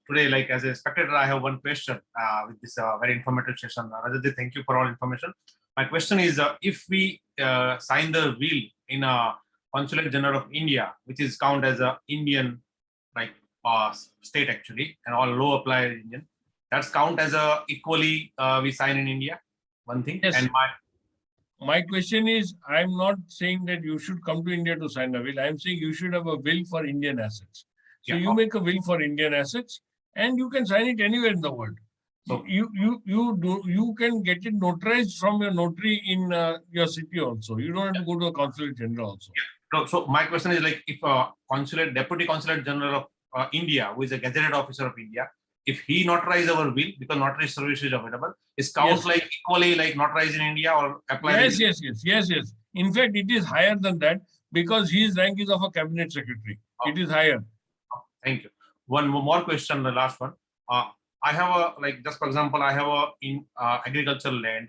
today, like as a spectator, I have one question with this very informative session. Rajatji, thank you for all information. My question is, if we sign the will in a Consulate General of India, which is count as a Indian like state actually, and all law apply Indian, that's count as a equally we sign in India. One thing. Yes. And my question is, I'm not saying that you should come to India to sign a will. I'm saying you should have a will for Indian assets. So Yeah. you make a will for Indian assets, and you can sign it anywhere in the world. So you can get it notarized from your notary in your city also. You don't have to go to a consulate general also. Yeah. So my question is like, if a deputy consulate general of India, who is a gazetted officer of India, if he notarize our will, because notary service is available, is count like equally like notarized in India or applied? Yes. In fact, it is higher than that because his rank is of a cabinet secretary. It is higher. Thank you. One more question, the last one. I have a, like, just for example, I have a agricultural land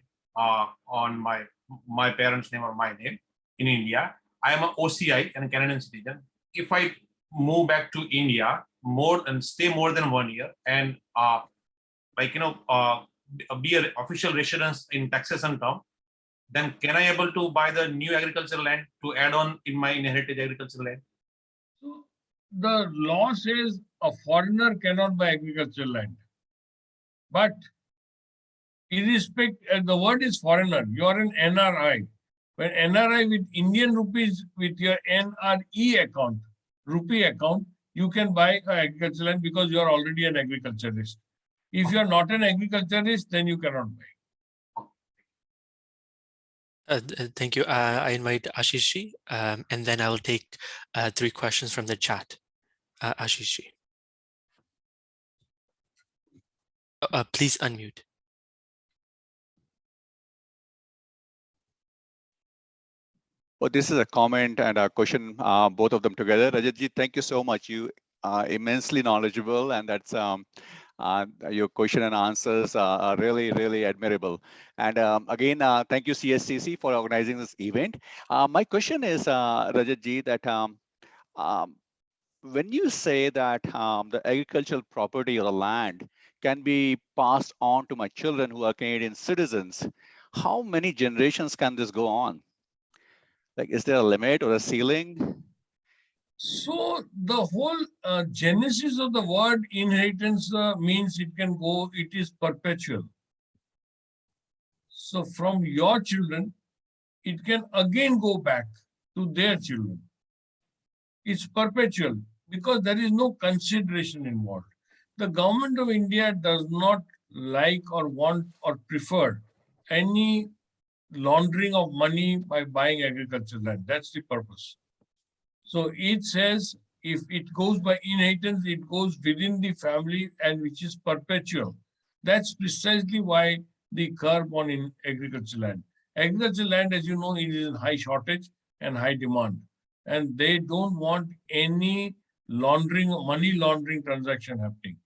on my parents' name or my name in India. I am an OCI and a Canadian citizen. If I move back to India stay more than 1 year and be an official residence in Texas and term, then can I able to buy the new agricultural land to add on in my inherited agricultural land? So the law says a foreigner cannot buy agricultural land. But irrespective, the word is foreigner. You are an NRI. When NRI with Indian rupees with your NRE account, rupee account, you can buy agricultural land because you are already an agriculturist. If you are not an agriculturist, then you cannot buy. Thank you. I invite Ashishji, and then I will take 3 questions from the chat. Ashishji. Please unmute. Well, this is a comment and a question, both of them together. Rajatji, thank you so much. You are immensely knowledgeable, and that's your question and answers are really, really admirable. And again, thank you CHCC for organizing this event. My question is, Rajatji, that when you say that the agricultural property or the land can be passed on to my children who are Canadian citizens, how many generations can this go on? Like, is there a limit or a ceiling? So the whole genesis of the word inheritance means it can go, it is perpetual. So from your children, it can again go back to their children. It's perpetual because there is no consideration involved. The government of India does not like or want or prefer any laundering of money by buying agricultural land. That's the purpose. So it says if it goes by inheritance, it goes within the family and which is perpetual. That's precisely why the curb on in agricultural land. Agricultural land, as you know, it is in high shortage and high demand. And they don't want any laundering, money laundering transaction happening.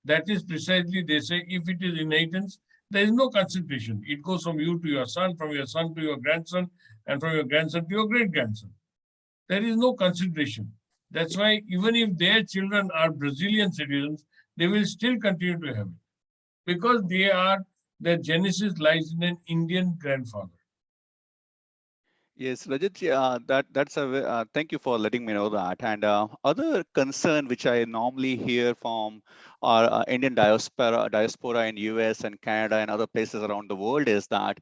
That is precisely, they say, if it is inheritance, there is no consideration. It goes from you to your son, from your son to your grandson, and from your grandson to your great-grandson. There is no consideration. That's why even if their children are Brazilian citizens, they will still continue to have it. Because their genesis lies in an Indian grandfather. Yes, Rajat, that's a thank you for letting me know that. And other concern which I normally hear from our Indian diaspora in US and Canada and other places around the world is that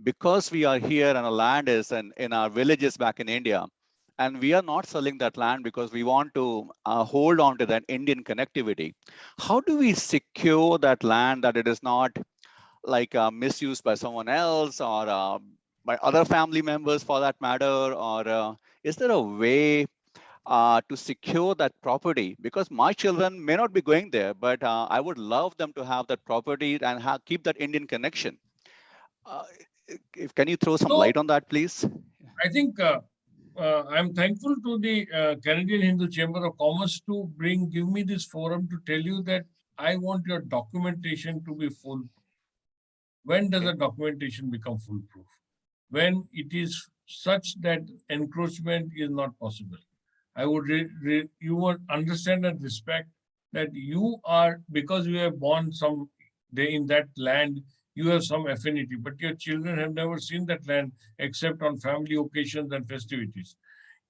because we are here and our land is in our villages back in India, and we are not selling that land because we want to hold on to that Indian connectivity. How do we secure that land that it is not like misused by someone else or by other family members for that matter, or is there a way to secure that property? Because my children may not be going there, but I would love them to have that property and keep that Indian connection. Can you throw some light on that, please? I think I'm thankful to the Canadian Hindu Chamber of Commerce to give me this forum to tell you that I want your documentation to be full. When does a documentation become foolproof? When it is such that encroachment is not possible. I would you would understand and respect that you are, because you have born some day in that land, you have some affinity, but your children have never seen that land except on family occasions and festivities.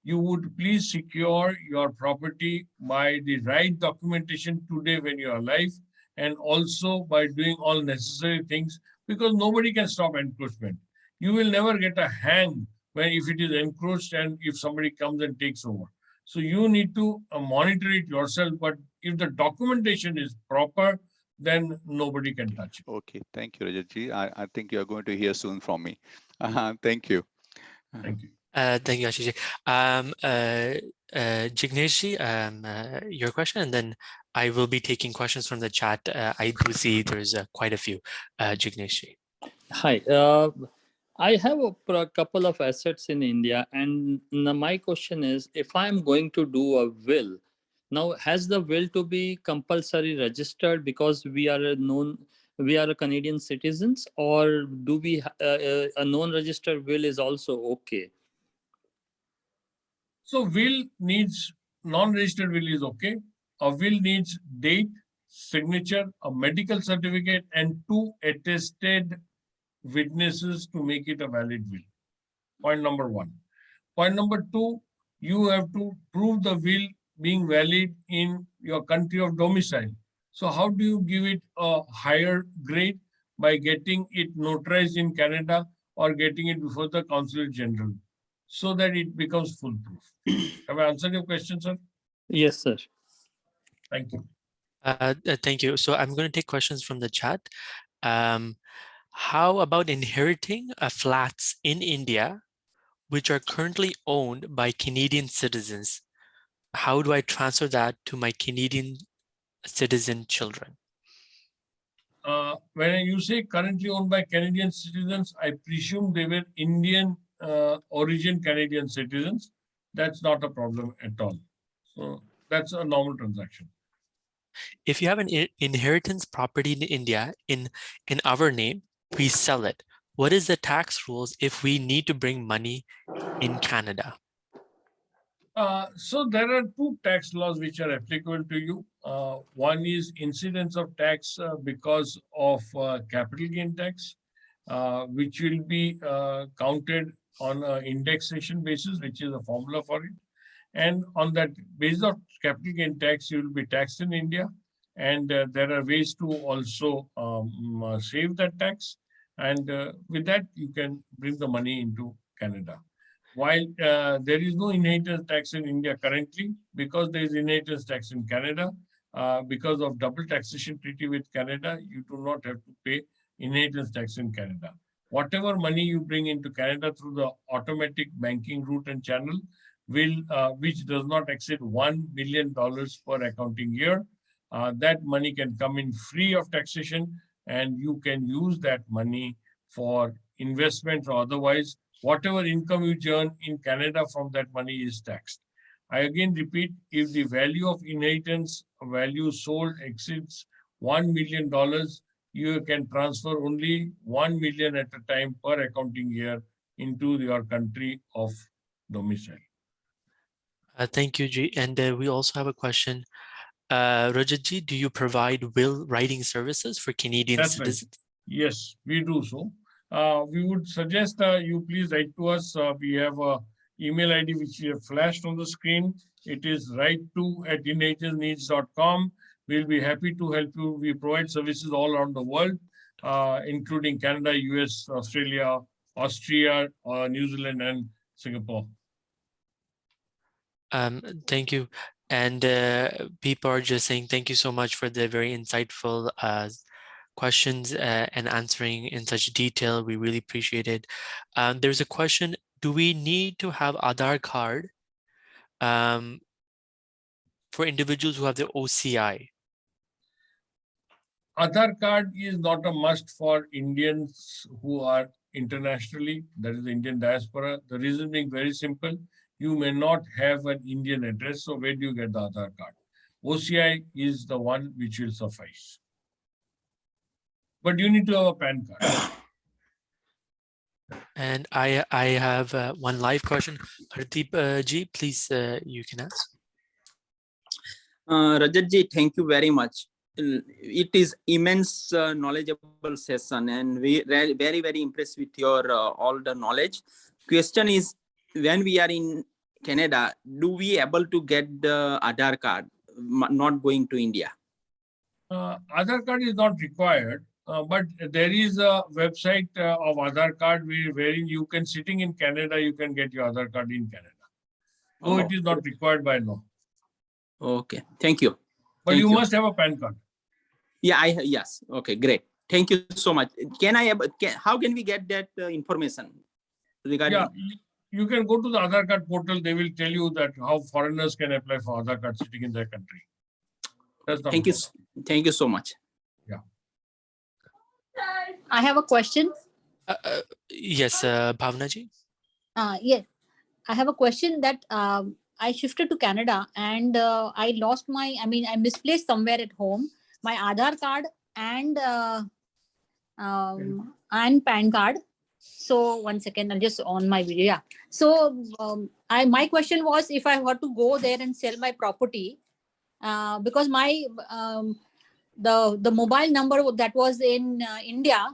You would please secure your property by the right documentation today when you are alive, and also by doing all necessary things, because nobody can stop encroachment. You will never get a hang when if it is encroached and if somebody comes and takes over. So you need to monitor it yourself, but if the documentation is proper, then nobody can touch it. Okay, thank you, Rajatji. I think you are going to hear soon from me. Thank you. Thank you. Thank you, Ashish. Jigneshji, your question, and then I will be taking questions from the chat. I do see there's quite a few, Jigneshji. Hi, I have a couple of assets in India, and my question is, if I'm going to do a will, now has the will to be compulsory registered because we are Canadian citizens, or do we a non-registered will is also okay? So will needs, non-registered will is okay. A will needs date, signature, a medical certificate, and 2 attested witnesses to make it a valid will. Point number 1. Point number 2, you have to prove the will being valid in your country of domicile. So how do you give it a higher grade? By getting it notarized in Canada or getting it before the Consulate General, so that it becomes foolproof. Have I answered your question, sir? Yes, sir. Thank you. Thank you. So I'm going to take questions from the chat. How about inheriting flats in India, which are currently owned by Canadian citizens? How do I transfer that to my Canadian citizen children? When you say currently owned by Canadian citizens, I presume they were Indian origin Canadian citizens. That's not a problem at all. So that's a normal transaction. If you have an inheritance property in India in our name, we sell it. What is the tax rules if we need to bring money in Canada? So there are 2 tax laws which are applicable to you. One is incidence of tax because of capital gain tax, which will be counted on an indexation basis, which is a formula for it. And on that basis of capital gain tax, you will be taxed in India. And there are ways to also save that tax. And with that, you can bring the money into Canada. While there is no inheritance tax in India currently, because there is inheritance tax in Canada, because of double taxation treaty with Canada, you do not have to pay inheritance tax in Canada. Whatever money you bring into Canada through the automatic banking route and channel will, which does not exceed $1 million per accounting year, that money can come in free of taxation, and you can use that money for investments or otherwise. Whatever income you earn in Canada from that money is taxed. I again repeat, if the value of inheritance value sold exceeds $1 million, you can transfer only 1 million at a time per accounting year into your country of domicile. Thank you, G. And we also have a question. Rajatji, do you provide will writing services for Canadian That's citizens? right. Yes, we do so. We would suggest you please write to us. We have a email ID which we have flashed on the screen. It is write2@inheritance.com. We'll be happy to help you. We provide services all around the world, including Canada, US, Australia, Austria, New Zealand, and Singapore. Thank you. And people are just saying thank you so much for the very insightful questions and answering in such detail. We really appreciate it. There's a question, do we need to have Aadhaar card for individuals who have the OCI? Aadhaar card is not a must for Indians who are internationally, that is the Indian diaspora. The reason being very simple. you may not have an Indian address. So where do you get the Aadhaar card? OCI is the one which will suffice. But you need to have a PAN card. And I have one live question. Hardeep ji, please, you can ask. Rajat ji, thank you very much. It is immense knowledgeable session, and we very, very impressed with your all the knowledge. Question is, when we are in Canada, do we able to get the Aadhaar card, not going to India? Aadhaar card is not required, but there is a website of Aadhaar card wherein you can, sitting in Canada, you can get your Aadhaar card in Canada. Though it is not required by law. Okay, thank you. But Thank you must have a PAN card. Yeah, yes. Okay, great. Thank you so much. How can we get that information regarding? Yeah, you can go to the Aadhaar card portal. They will tell you that how foreigners can apply for Aadhaar card sitting in their country. That's not Thank you. Thank you so much. Yeah. I have a question. Yes, Bhavna ji. Yes, I have a question that I shifted to Canada and I lost I misplaced somewhere at home my Aadhaar card and PAN card. So 1 second, I'll just on my video. Yeah. So my question was if I were to go there and sell my property, because my the mobile number that was in India,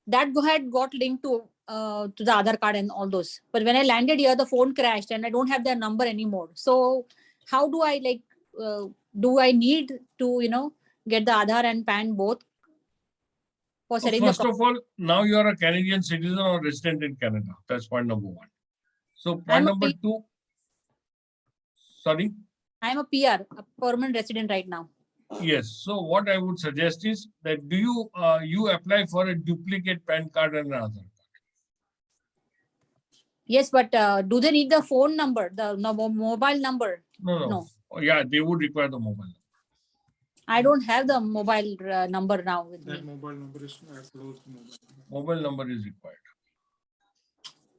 that had got linked to the Aadhaar card and all those. But when I landed here, the phone crashed and I don't have their number anymore. So how do I do I need to, get the Aadhaar and PAN both? For selling First of all, now you are a Canadian citizen or resident in Canada. That's point number one. So point number two. Sorry? I'm a PR, a permanent resident right now. Yes. So what I would suggest is that do you apply for a duplicate PAN card and Aadhaar card? Yes, but do they need the phone number, the mobile number? No. Oh, yeah, they would require the mobile number. I don't have the mobile number now with me. Mobile number is closed. Mobile number is required.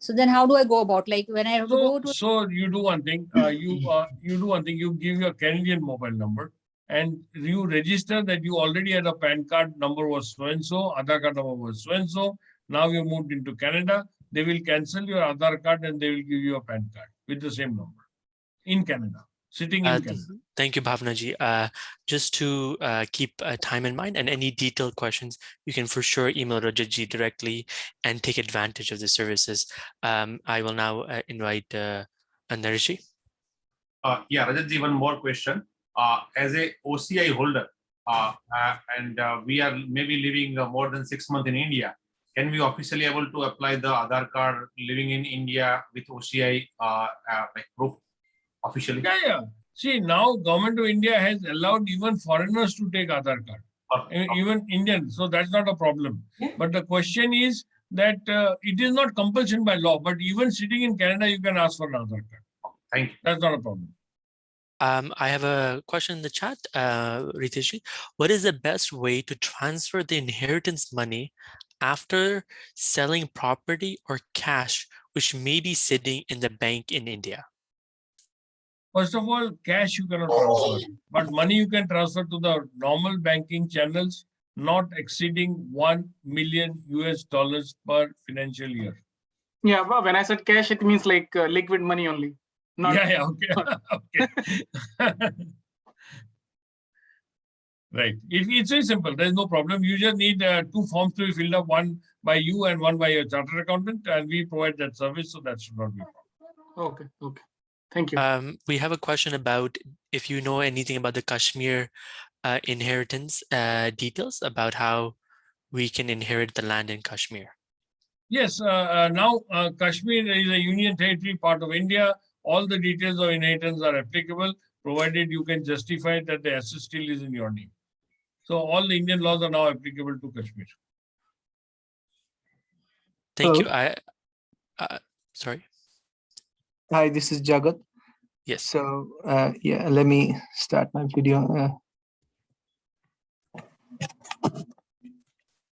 So then how do I go about, when I have to go to? So you do one thing, you give your Canadian mobile number and you register that you already had a PAN card number was so-and-so, Aadhaar card number was so-and-so. Now you moved into Canada, they will cancel your Aadhaar card and they will give you a PAN card with the same number in Canada, sitting in Canada. Thank you, Bhavna ji. Just to keep time in mind and any detailed questions, you can for sure email Rajat ji directly and take advantage of the services. I will now invite Naresh ji. Yeah, Rajat ji, one more question. As a OCI holder, and we are maybe living more than 6 months in India, can we officially able to apply the Aadhaar card living in India with OCI proof officially? Yeah. See, now government of India has allowed even foreigners to take Aadhaar card, even Indian. So that's not a problem. But the question is that it is not compulsion by law, but even sitting in Canada, you can ask for an Aadhaar card. Thank you. That's not a problem. I have a question in the chat, Ritesh ji. What is the best way to transfer the inheritance money after selling property or cash, which may be sitting in the bank in India? First of all, cash you cannot transfer, but money you can transfer to the normal banking channels, not exceeding $1 million per financial year. Yeah, but when I said cash, it means liquid money only. Not Okay. Right. It's very simple. There's no problem. You just need 2 forms to be filled up, one by you and one by your chartered accountant, and we provide that service, so that should not be a problem. Okay. Thank you. We have a question about if you know anything about the Kashmir Inheritance details about how we can inherit the land in Kashmir. Yes, now Kashmir is a union territory, part of India. All the details of inheritance are applicable, provided you can justify that the asset still is in your name. So all the Indian laws are now applicable to Kashmir. Thank you. Sorry. Hi, this is Jagat. Yes. So yeah, let me start my video.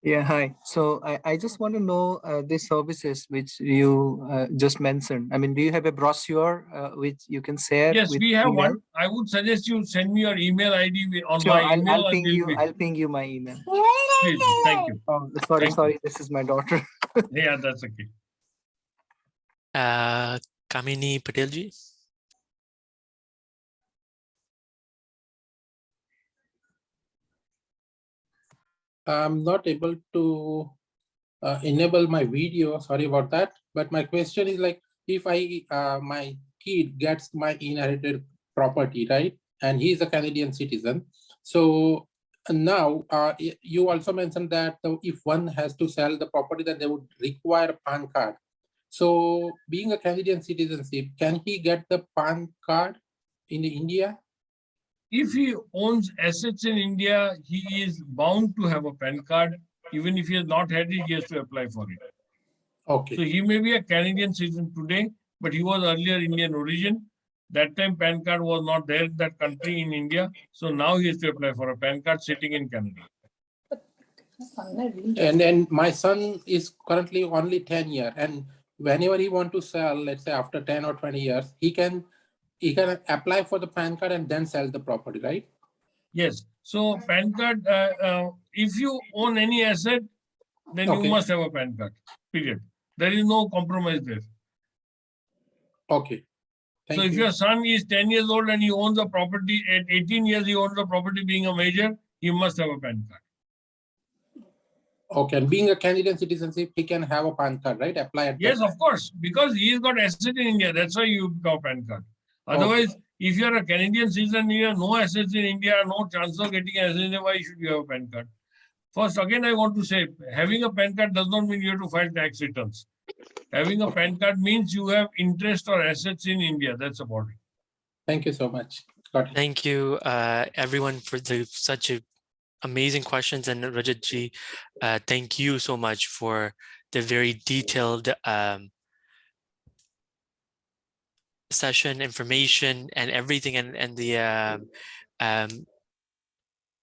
Yeah, hi. So I just want to know the services which you just mentioned. I mean, do you have a brochure which you can share Yes, with we have email? one. I would suggest you send me your email ID on Sure, my email, and I'll ping you my email. please. Thank you. Oh, Thank you. sorry, this is my daughter. Yeah, that's okay. Kamini Patelji. I'm not able to enable my video. Sorry about that. But my question is like, if my kid gets my inherited property, right, and he's a Canadian citizen, so now you also mentioned that if one has to sell the property, then they would require a PAN card. So being a Canadian citizenship, can he get the PAN card in India? If he owns assets in India, he is bound to have a PAN card. Even if he has not had it, he has to apply for it. Okay. So he may be a Canadian citizen today, but he was earlier Indian origin. That time PAN card was not there in that country in India. So now he has to apply for a PAN card sitting in Canada. And then my son is currently only 10 years, and whenever he want to sell, let's say after 10 or 20 years, he can apply for the PAN card and then sell the property, right? Yes. So PAN card, if you own any asset, then you must have a PAN card, period. There is no compromise there. Okay. So if your son is 10 years old and he owns a property, at 18 years he owns a property being a major, he must have a PAN card. Okay, and being a Canadian citizenship, he can have a PAN card, right? Apply at Yes, of course, because he's got asset in India. That's why you become a PAN card. Otherwise, if you're a Canadian citizen, you have no assets in India, no chance of getting assets in India, why should you have a PAN card? First, again, I want to say, having a PAN card does not mean you have to file tax returns. Having a PAN card means you have interest or assets in India. That's about it. Thank you so much. Thank you, everyone, for such amazing questions. And Rajatji, thank you so much for the very detailed session information and everything, and the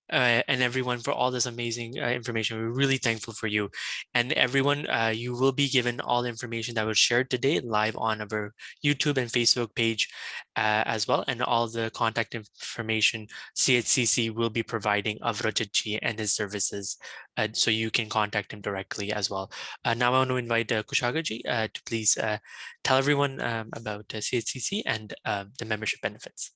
and everyone for all this amazing information. We're really thankful for you. And everyone, you will be given all the information that was shared today live on our YouTube and Facebook page as well. And all the contact information CHCC will be providing of Rajatji and his services. So you can contact him directly as well. Now I want to invite Kushagarji to please tell everyone about CHCC and the membership benefits.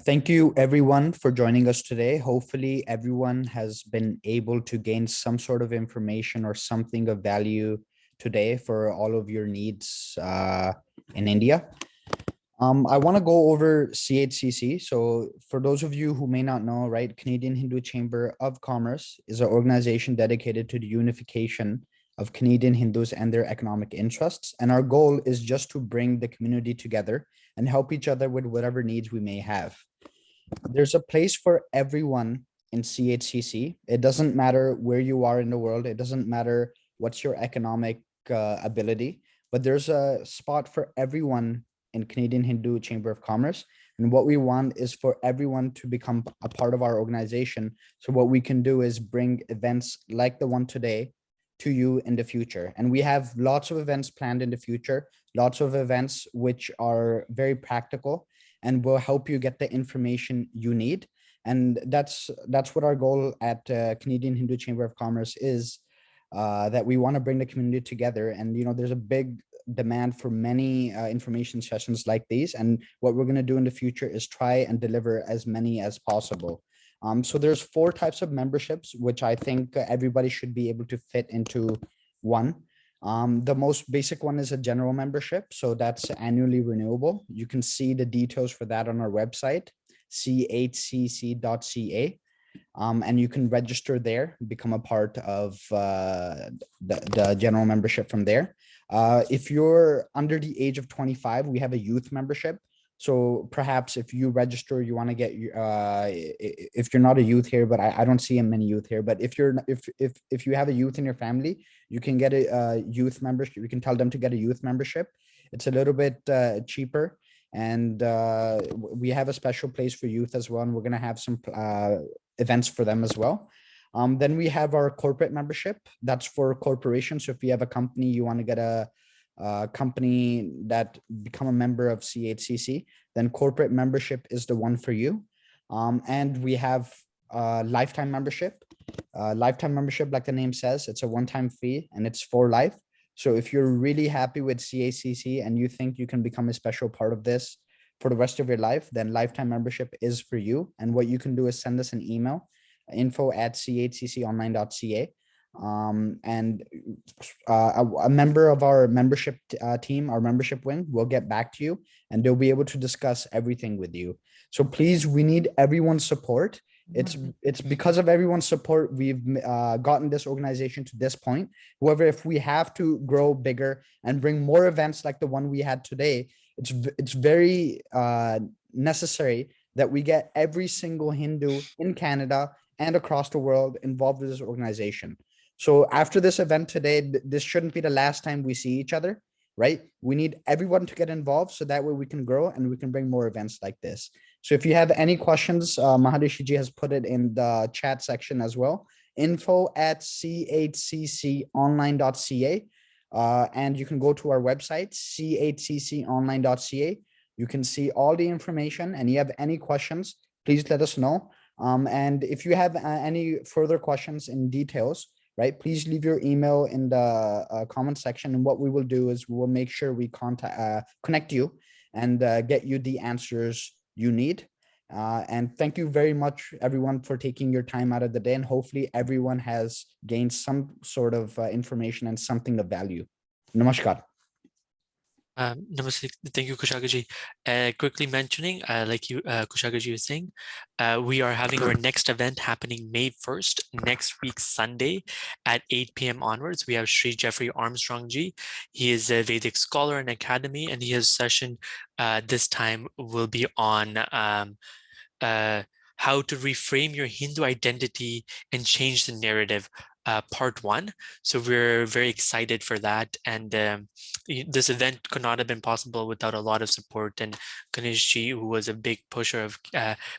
Thank you everyone for joining us today. Hopefully everyone has been able to gain some sort of information or something of value today for all of your needs in India. I want to go over CHCC. So for those of you who may not know, right, Canadian Hindu Chamber of Commerce is an organization dedicated to the unification of Canadian Hindus and their economic interests. And our goal is just to bring the community together and help each other with whatever needs we may have. There's a place for everyone in CHCC. It doesn't matter where you are in the world. It doesn't matter what's your economic ability, but there's a spot for everyone in Canadian Hindu Chamber of Commerce. And what we want is for everyone to become a part of our organization. So what we can do is bring events like the one today to you in the future. And we have lots of events planned in the future, lots of events which are very practical and will help you get the information you need. And that's what our goal at Canadian Hindu Chamber of Commerce is, that we want to bring the community together. And, you know, there's a big demand for many information sessions like these. And what we're going to do in the future is try and deliver as many as possible. So there's 4 types of memberships, which I think everybody should be able to fit into one. The most basic one is a general membership. So that's annually renewable. You can see the details for that on our website, chcc.ca. And you can register there, become a part of the general membership from there. If you're under the age of 25, we have a youth membership. So perhaps if you register, you want to get, if you're not a youth here, but I don't see many youth here, but if you have a youth in your family, you can get a youth membership. You can tell them to get a youth membership. It's a little bit cheaper. And we have a special place for youth as well. And we're going to have some events for them as well. Then we have our corporate membership. That's for corporations. So if you have a company, you want to get a company that become a member of CHCC, then corporate membership is the one for you. And we have lifetime membership. Lifetime membership, like the name says, it's a one-time fee and it's for life. So if you're really happy with CHCC and you think you can become a special part of this for the rest of your life, then lifetime membership is for you. And what you can do is send us an email, info@chcconline.ca. And a member of our membership team, our membership wing, will get back to you and they'll be able to discuss everything with you. So please, we need everyone's support. It's because of everyone's support we've gotten this organization to this point. However, if we have to grow bigger and bring more events like the one we had today, it's very necessary that we get every single Hindu in Canada and across the world involved with this organization. So after this event today, this shouldn't be the last time we see each other, right? We need everyone to get involved so that way we can grow and we can bring more events like this. So if you have any questions, Mahadeshiji has put it in the chat section as well, info@chcconline.ca. And you can go to our website, chcconline.ca. You can see all the information, and you have any questions, please let us know. And if you have any further questions in details, right, please leave your email in the comment section. And what we will do is we will make sure we connect you and get you the answers you need. And thank you very much, everyone, for taking your time out of the day. And hopefully everyone has gained some sort of information and something of value. Namaskar. Namaste. Thank you, Kushagaji. Quickly mentioning, like you, Kushagaji was saying, we are having our next event happening May 1st, next week, Sunday at 8 p.m. onwards. We have Sri Jeffrey Armstrong Ji. He is a Vedic scholar and academy, and his session this time will be on how to reframe your Hindu identity and change the narrative. Part 1. So we're very excited for that. And this event could not have been possible without a lot of support. And Ganeshji, who was a big pusher of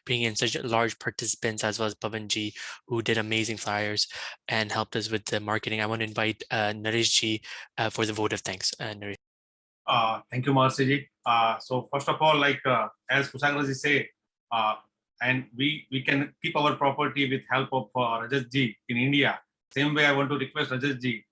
bringing in such large participants, as well as Pavanji, who did amazing flyers and helped us with the marketing. I want to invite Nareshji for the vote of thanks. Naresh. Thank you, Mahasiji. So first of all, like as Kushagaji say, and we can keep our property with help of Rajatji in India. Same way, I want to request Rajatji.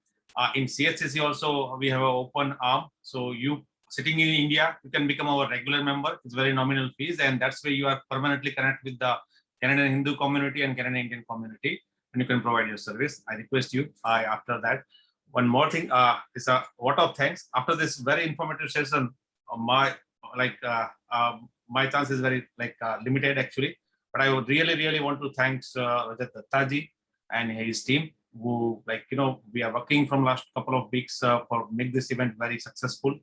In CHCC also, we have an open arm. So you sitting in India, you can become our regular member. It's very nominal fees. And that's where you are permanently connected with the Canadian Hindu community and Canadian Indian community. And you can provide your service. I request you after that. One more thing is a vote of thanks. After this very informative session, my chance is very limited actually. But I would really want to thank Rajat Dattaji and his team, who we are working from last couple of weeks for make this event very successful.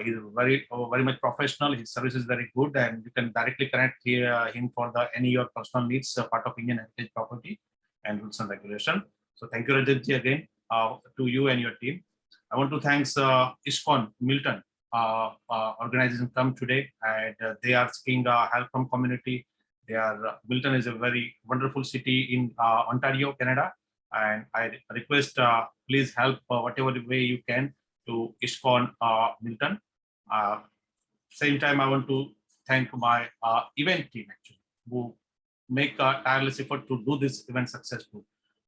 He's very much professional. His service is very good, and you can directly connect him for any your personal needs, part of Indian heritage property and rules and regulation. So thank you, Rajatji, again to you and your team. I want to thank ISKCON Milton organization come today, and they are seeking help from community. Milton is a very wonderful city in Ontario, Canada. And I request, please help whatever way you can to ISKCON Milton. Same time, I want to thank my event team actually, who make a tireless effort to do this event successful.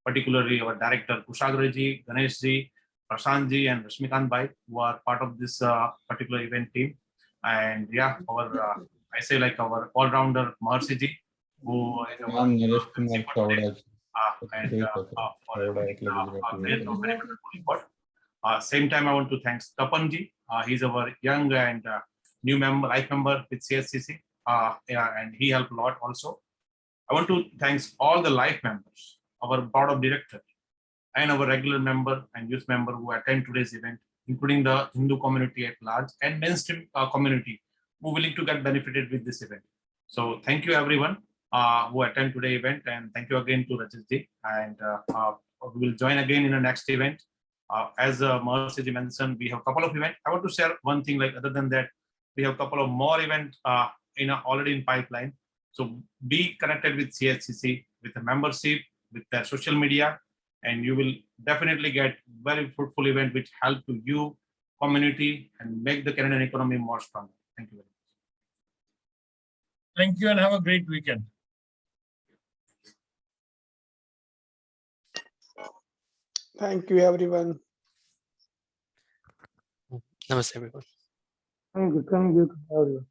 Particularly our director Kushagaji, Ganeshji, Prashantji, and Rashmikant Bhai, who are part of this particular event team. And yeah, our I say like our all-rounder Maharsiji, who is our same time, I want to thank Tapanji. He's our young and new member, life member with CHCC, and he helped a lot also. I want to thank all the life members, our board of directors, and our regular member and youth member who attend today's event, including the Hindu community at large and mainstream community who are willing to get benefited with this event. So thank you everyone who attend today's event, and thank you again to Rajatji. And we will join again in the next event. As Maharsiji mentioned, we have a couple of events. I want to share one thing, like other than that, we have a couple of more events already in pipeline. So be connected with CHCC with a membership with their social media, and you will definitely get very fruitful event which help to you, community, and make the Canadian economy more stronger. Thank you very much. Thank you and have a great weekend. Thank you, everyone. Namaste, everyone. Thank you, everyone.